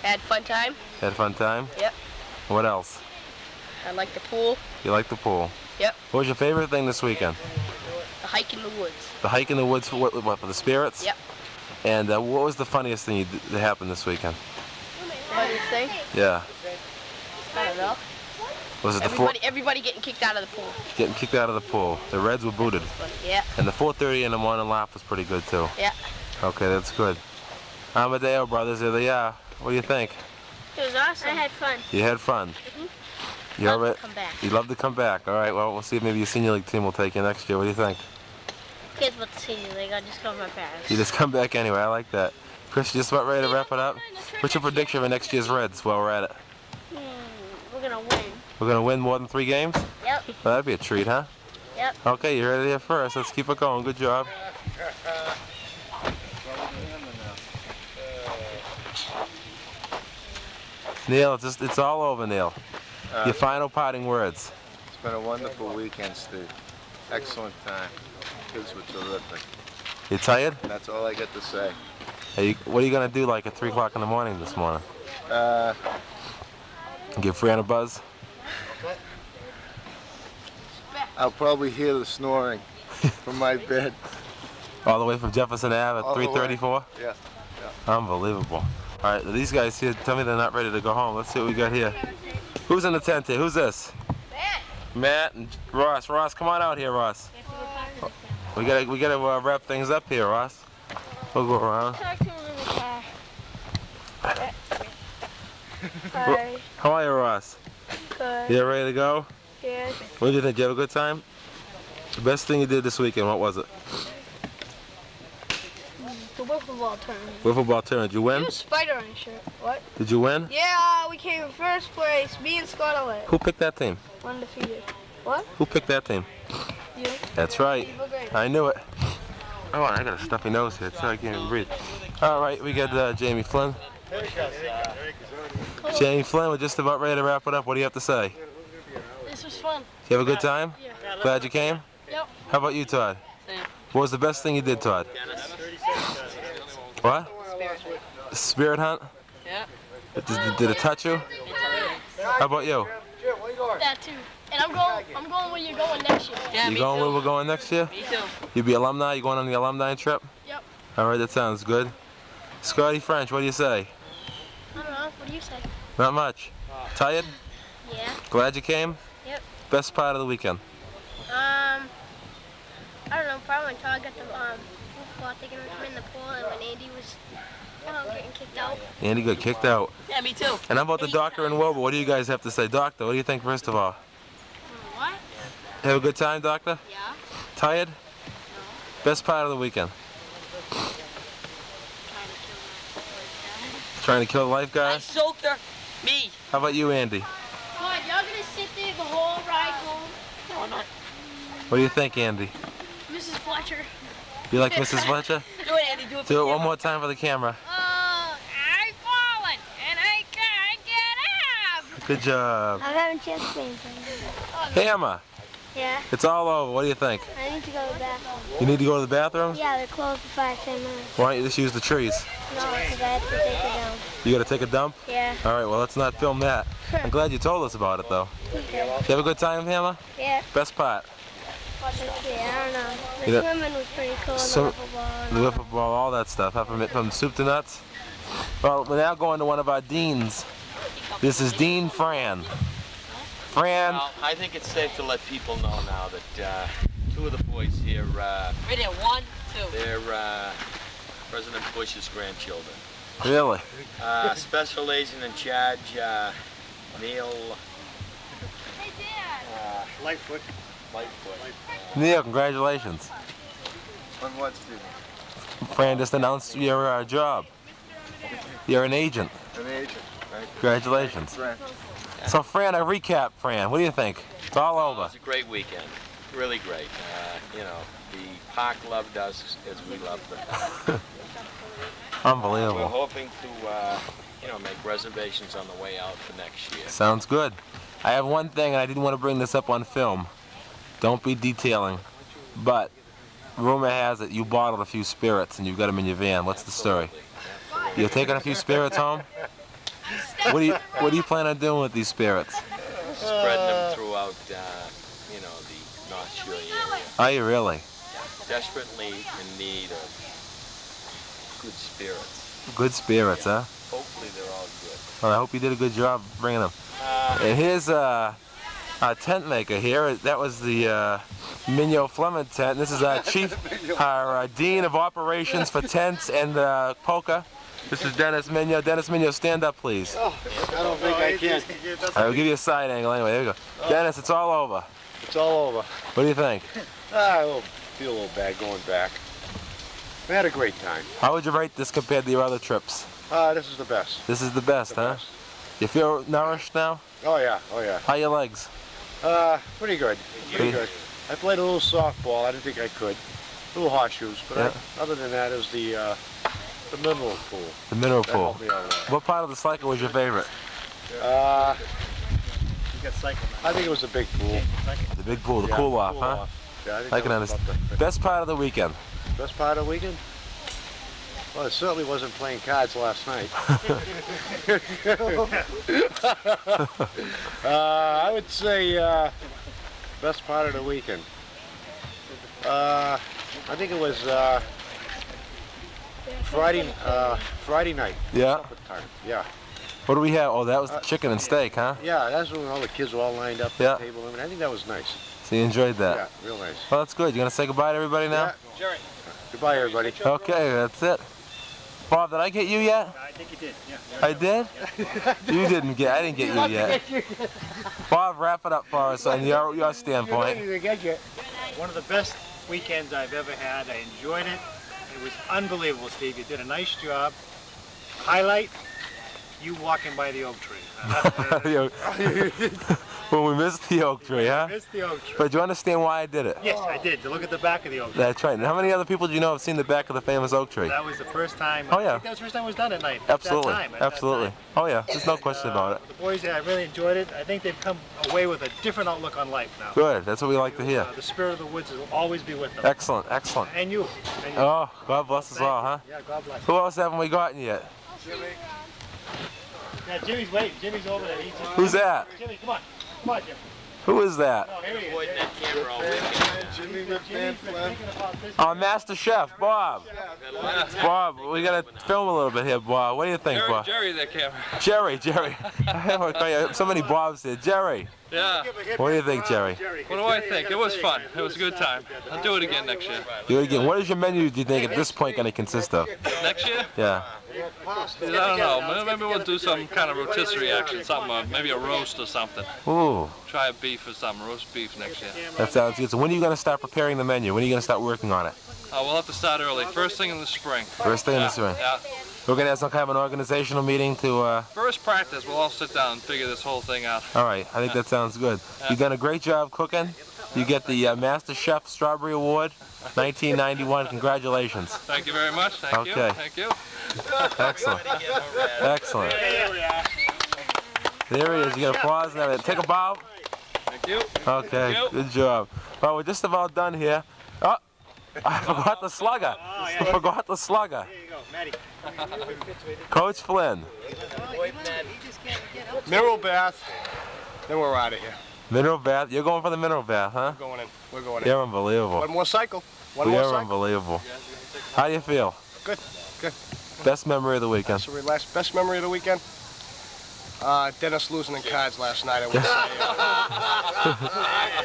Had fun time. Had a fun time? Yep. What else? I like the pool. You like the pool? Yep. What was your favorite thing this weekend? The hike in the woods. The hike in the woods for what, for the Spirits? Yep. And what was the funniest thing that happened this weekend? Funniest thing? Yeah. I don't know. Was it Everybody getting kicked out of the pool. getting kicked out of the pool? The Reds were booted. Yeah. And the 4:30 in the morning laugh was pretty good too. Yeah. Okay, that's good. Amadeo brothers, here they are. What do you think? It was awesome. I had fun. You had fun. Mm-hmm. You all right? Come back. You'd love to come back. All right. Well, we'll see if maybe your senior league team will take you next year. What do you think? Who cares about the senior league? I just go with my parents. You just come back anyway. I like that. Chris, you just about ready to wrap it up? What's your prediction for next year's Reds while we're at it? We're gonna win. We're gonna win more than 3 games? Yep. Well, that'd be a treat, huh? Yep. Okay, you heard it here first. Let's keep it going. Good job. Neil, it's all over, Neil. Your final parting words. It's been a wonderful weekend, Steve. Excellent time. Kids were terrific. You tired? That's all I get to say. Hey, what are you gonna do like at 3 o'clock in the morning this morning? Give Fran a buzz? I'll probably hear the snoring from my bed. All the way from Jefferson Ave at All the way. 3:34? Yeah. Unbelievable. All right, these guys here tell me they're not ready to go home. Let's see what we got here. Who's in the tent here? Who's this? Matt and Ross. Ross, come on out here, Ross. We gotta wrap things up here, Ross. We'll go around. Hi. How are you, Ross? Good. You ready to go? Yes. What did you think? Did you have a good time? The best thing you did this weekend, what was it? The wiffle ball tournament. Wiffle ball tournament. Did you win? You have a spider on your shirt. What? Did you win? Yeah, we came in first place. Me and Scarlett. Who picked that team? Undefeated. What? Who picked that team? You. That's right. I knew it. Oh, I got a stuffy nose here, so I can't even breathe. All right, we got Jamie Flynn. Jamie Flynn, we're just about ready to wrap it up. What do you have to say? This was fun. Did you have a good time? Yeah. Glad you came? Yep. How about you, Todd? Same. What was the best thing you did, Todd? What? Spirit hunt. Spirit hunt? Yeah. Did it touch you? How about you? That too. And I'm going where you're going next year. Yeah, You me going too. where we're going next year? Me too. You be alumni? You going on the alumni trip? Yep. All right, that sounds good. Scotty French, what do you say? I don't know. What do you say? Not much. Tired? Yeah. Glad you came? Yep. Best part of the weekend? I don't know. Probably until I got the football taken from in the pool and when Andy was getting kicked out. Andy got kicked out. Yeah, me too. And how about the doctor and Wilbur? What do you guys have to say? Doctor, what do you think first of all? What? Have a good time, doctor? Yeah. Tired? No. Best part of the weekend? Trying to kill the life I guy? soaked her. Me. How about you, Andy? What? Y'all gonna sit there the whole ride home? No, I'm not. What do you think, Andy? Mrs. Fletcher. You like Mrs. Fletcher? Do it, Andy. Do it. Do it one more time for the camera. I'm falling and I can't get up. Good job. I'm having chest pains. Hammer, Yeah, it's all over. What do you think? I need to go to the bathroom. You need to go to the bathroom? Yeah, they're closed for 5-10 minutes. Why don't you just use the trees? No, because I have to take it down. You gotta take a dump? Yeah. All right, well, let's not film that. I'm glad you told us about it, though. Okay. You have a good time, Hammer? Yeah. Best part? Yeah, I don't know. The Yeah. swimming was pretty cool. So- The wiffle ball. The wiffle ball, all that stuff, huh? From soup to nuts. Well, we're now going to one of our deans. This is Dean Fran. Fran, Well, I think it's safe to let people know now that two of the boys here, Right there. 1, 2. they're President Bush's grandchildren. really? Special Agent in charge, Neil Lightfoot. Lightfoot. Neil, congratulations. On what, Stephen? Fran just announced your job. You're an agent. An agent, right? Congratulations. Right. So, Fran, a recap, Fran. What do you think? It's all It over. was a great weekend. Really great. You know, the park loved us as we loved them. We're Unbelievable. hoping to, you know, make reservations on the way out for next year. Sounds good. I have one thing, and I didn't want to bring this up on film. Don't be detailing. But rumor has it you bottled a few spirits and you've got them in your van. What's the story? You're taking a few spirits home? What do you plan on doing with these spirits? Spreading them throughout, you know, the North Shore area. Are you really? Desperately in need of good spirits. Good spirits, huh? Hopefully they're all good. Well, I hope you did a good job bringing them. And here's our tent maker here. That was the Minyo Fleming tent. This is our chief, our dean of operations for tents and polka. This is Dennis Minyo. Dennis Minyo, stand up, please. Oh, I don't think I can. All right, we'll give you a side angle anyway. There you go. Dennis, it's all over. It's all over. What do you think? I feel a little bad going back. We had a great time. How would you rate this compared to your other trips? This is the best. This is the best, huh? best. You feel nourished now? Oh yeah, oh yeah. How are your legs? Pretty good. Pretty good. I played a little softball. I didn't think I could. Little horseshoes, but Yeah. other than that, it was the mineral pool. The mineral That pool. helped me out a lot. What part of the cycle was your favorite? I think it was the big pool. The big pool, the Yeah, cool off, cool huh? off. Yeah, I think I that can was understand. about the Best part of the weekend? best part of the weekend? Well, it certainly wasn't playing cards last night. I would say best part of the weekend. I think it was Friday night. Yeah. Supper time. Yeah. What do we have? Oh, that was the chicken and steak, huh? Yeah, that's when all the kids were all lined up at Yeah. the table. I mean, I think that was nice. So you enjoyed that? Yeah, real nice. Well, that's good. You gonna say goodbye to everybody now? Yeah. Goodbye, everybody. Okay, that's it. Bob, did I get you yet? I think you did. Yeah. I did? You didn't get. I didn't get you yet. Bob, wrap it up for us on your standpoint. One of the best weekends I've ever had. I enjoyed it. It was unbelievable, Steve. You did a nice job. Highlight, you walking by the oak tree. Well, we missed the oak tree, huh? Missed the oak tree. But do you understand why I did it? Yes, I did. To look at the back of the oak tree. That's right. And how many other people do you know have seen the back of the famous oak tree? That was the first time. Oh, yeah. I think that was the first time it was done at night. Absolutely. At that time, Absolutely. Oh, yeah. There's no question about it. The boys, I really enjoyed it. I think they've come away with a different outlook on life now. Good. That's what we like to hear. The spirit of the woods will always be with them. Excellent. Excellent. And you. And you. Oh, God bless us all, huh? Yeah, God bless. Who else haven't we gotten yet? Jimmy. Yeah, Jimmy's waiting. Jimmy's over there. Who's that? Jimmy, come on. Come on, Jimmy. Who is that? Oh, here he is. Avoiding that camera all weekend. Jimmy McMahon Flynn. Our master chef, Bob. Bob, we gotta film a little bit here, Bob. What do you think, Bob? Jerry, the camera. Jerry. I want to call you so many Bobs here. Jerry. Yeah. What do you think, Jerry? What do I think? It was fun. It was a good time. I'll do it again next year. Do it again. What is your menu, do you think, at this point, going to consist of? Next year? Yeah. I don't know. Maybe we'll do some kind of rotisserie action, something, maybe a roast or something. Ooh. Try a beef or something, roast beef next year. That sounds good. So when are you going to start preparing the menu? When are you going to start working on it? We'll have to start early. First thing in the spring. First thing in the spring. Yeah. We're going to have some kind of an organizational meeting to... First practice, we'll all sit down and figure this whole thing out. All right. I think that sounds good. You've done a great job cooking. You get the Master Chef Strawberry Award, 1991. Congratulations. Thank you very much. Thank you. Okay. Thank you. Excellent. Excellent. There he is. You got applause and everything. Take a bow. Thank you. Okay. Thank you. Good job. Well, we're just about done here. Oh, I forgot the slugger. I forgot the slugger. There you go, Matty. Coach Flynn. Mineral bath, then we're out of here. Mineral bath. You're going for the mineral bath, huh? We're going in. We're going in. You're unbelievable. One more cycle. One You're more cycle. unbelievable. How do you feel? Good. Good. Best memory of the weekend. So relax. Best memory of the weekend? Dennis losing in cards last night. I would say.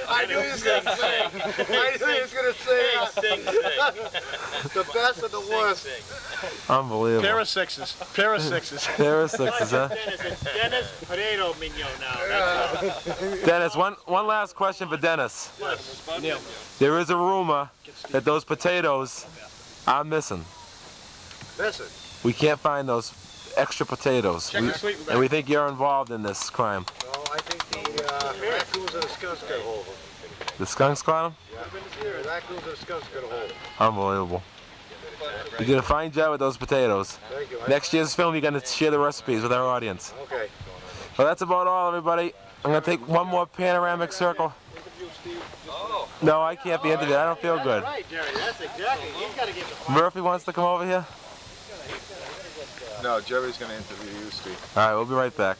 I knew he was going to say. I knew he was going to say the best and the worst. Unbelievable. Pair of sixes. Pair of sixes. Pair of sixes, huh? It's Dennis Pereiro Mignon now. Dennis, one last question for Dennis. Neil. There is a rumor that those potatoes are missing. Listen. We can't find those extra potatoes. And we think you're involved in this crime. No, I think the raccoons and the skunks got a hold of them. The skunks caught him? Yeah, the raccoons and the skunks got a hold of them. Unbelievable. You did a fine job with those potatoes. Thank you. Next year's film, you're going to share the recipes with our audience. Okay. Well, that's about all, everybody. I'm going to take one more panoramic circle. No, I can't be interviewed. I don't feel good. Right, Jerry. That's exactly. He's got to give the Murphy wants to come over here? No, Jerry's going to interview you, Steve. All right, we'll be right back.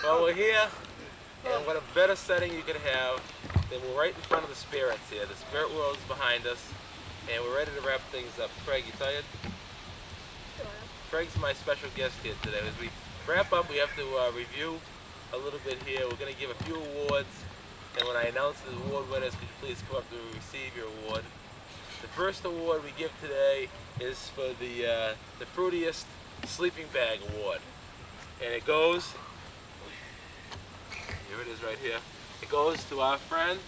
Well, we're here, and what a better setting you could have than we're right in front of the spirits here. The spirit world is behind us, and we're ready to wrap things up. Craig, you tired? Craig's my special guest here today. As we wrap up, we have to review a little bit here. We're going to give a few awards, and when I announce the award winners, could you please come up to receive your award. The first award we give today is for the fruitiest sleeping bag award. And it goes, here it is right here. It goes to our friend,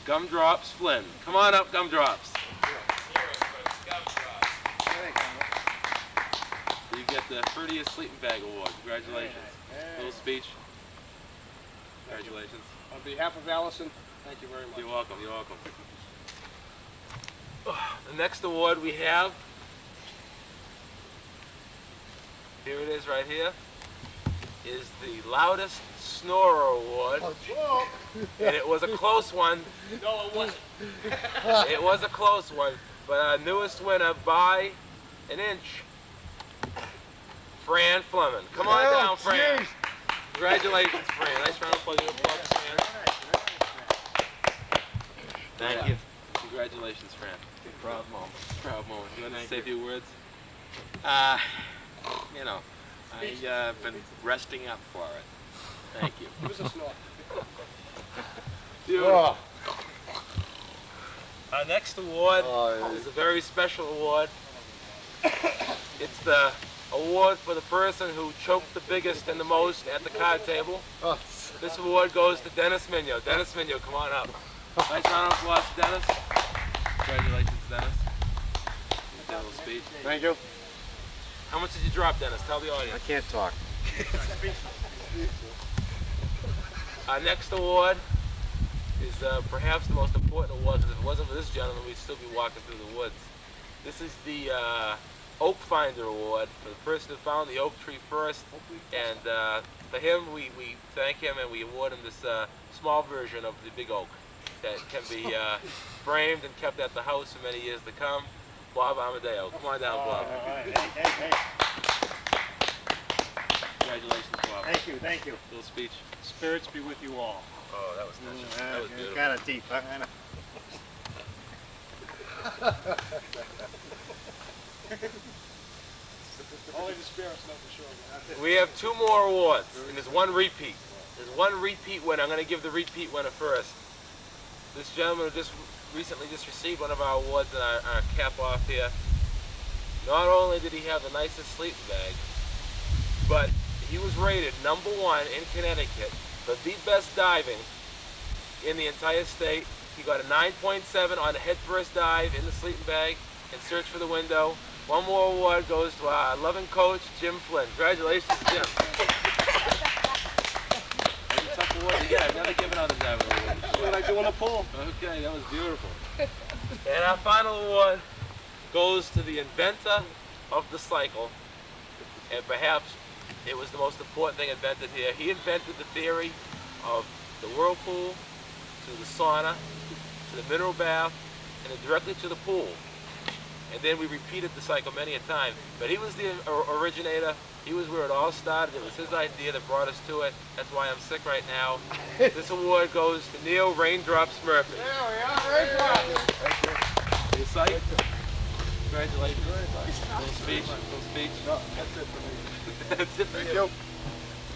Gumdrops Flynn. Come on up, Gumdrops. You get the fruitiest sleeping bag award. Congratulations. Little speech. Congratulations. On behalf of Allison, thank you very much. You're welcome, you're welcome. The next award we have, here it is right here, is the Loudest Snorer Award. And it was a close one. No, it wasn't. It was a close one, but our newest winner by an inch, Fran Fleming. Come on down, Fran. Congratulations, Fran. Nice round of applause, Fran. Thank you. Congratulations, Fran. Proud moment. Proud moment. You want to say a few words? You know, I've been resting up for it. Thank you. Give us a snort. Beautiful. Our next award is a very special award. It's the award for the person who choked the biggest and the most at the card table. This award goes to Dennis Mignon. Dennis Mignon, come on up. Nice round of applause, Dennis. Congratulations, Dennis. You did a little speech. Thank you. How much did you drop, Dennis? Tell the audience. I can't talk. Our next award is perhaps the most important award, because if it wasn't for this gentleman, we'd still be walking through the woods. This is the Oak Finder Award for the person who found the oak tree first, and for him, we thank him and we award him this small version of the big oak that can be framed and kept at the house for many years to come. Bob Amadeo. Come on down, Bob. Hey. Congratulations, Bob. Thank you. Little speech. Spirits be with you all. Oh, that was touching. That was beautiful. Kind of deep, huh? Only the spirits know for sure. We have 2 more awards, and there's 1 repeat. There's 1 repeat winner. I'm going to give the repeat winner first. This gentleman who recently received one of our awards in our cap off here. Not only did he have the nicest sleeping bag, but he was rated #1 in Connecticut for the best diving in the entire state. He got a 9.7 on a head-first dive in the sleeping bag and search for the window. 1 more award goes to our loving coach, Jim Flynn. Congratulations, Jim. That's a tough award to get. I've never given out a diving award. That's what I do in a pool. Okay, that was beautiful. And our final award goes to the inventor of the cycle, and perhaps it was the most important thing invented here. He invented the theory of the whirlpool to the sauna, to the mineral bath, and then directly to the pool. And then we repeated the cycle many a time. But he was the originator. He was where it all started. It was his idea that brought us to it. That's why I'm sick right now. This award goes to Neil Raindrops Murphy. There we are, Raindrops. Thank you. You psyched? Congratulations. Little speech. No, that's it for me. That's it for you.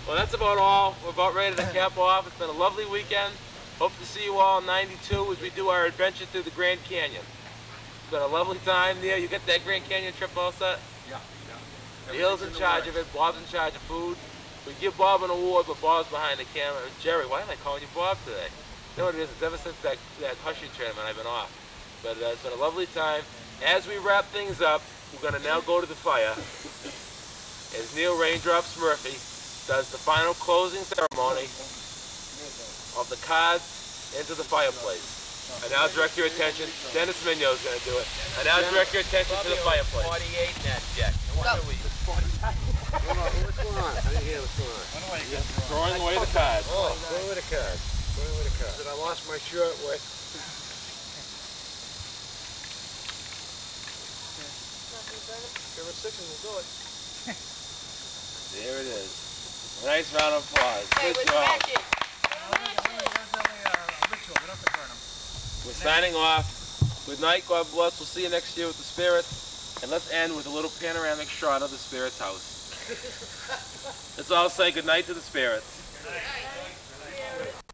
Well, that's about all. We're about ready to cap off. It's been a lovely weekend. Hope to see you all in '92 as we do our adventure through the Grand Canyon. It's been a lovely time. Neil, you got that Grand Canyon trip all set? Yeah. Neil's in charge of it. Bob's in charge of food. We give Bob an award, but Bob's behind the camera. Jerry, why am I calling you Bob today? You know what it is? It's ever since that Hushy tournament I've been off. But it's been a lovely time. As we wrap things up, we're going to now go to the fire as Neil Raindrops Murphy does the final closing ceremony of the cards into the fireplace. I now direct your attention. Dennis Mignot is going to do it. I now direct your attention to the fireplace. 48 in that deck. What's going on? I didn't hear what's going on. Throwing away the cards. Oh, throwing away the cards. Throwing away the cards. And I lost my shirt with. Give it 6 and we'll do it. There it is. Nice round of applause. Hey, Good with the job. matches. We're signing off. Good night. God bless. We'll see you next year with the Spirits. And let's end with a little panoramic shot of the Spirits house. Let's all say good night to the Spirits. Good night.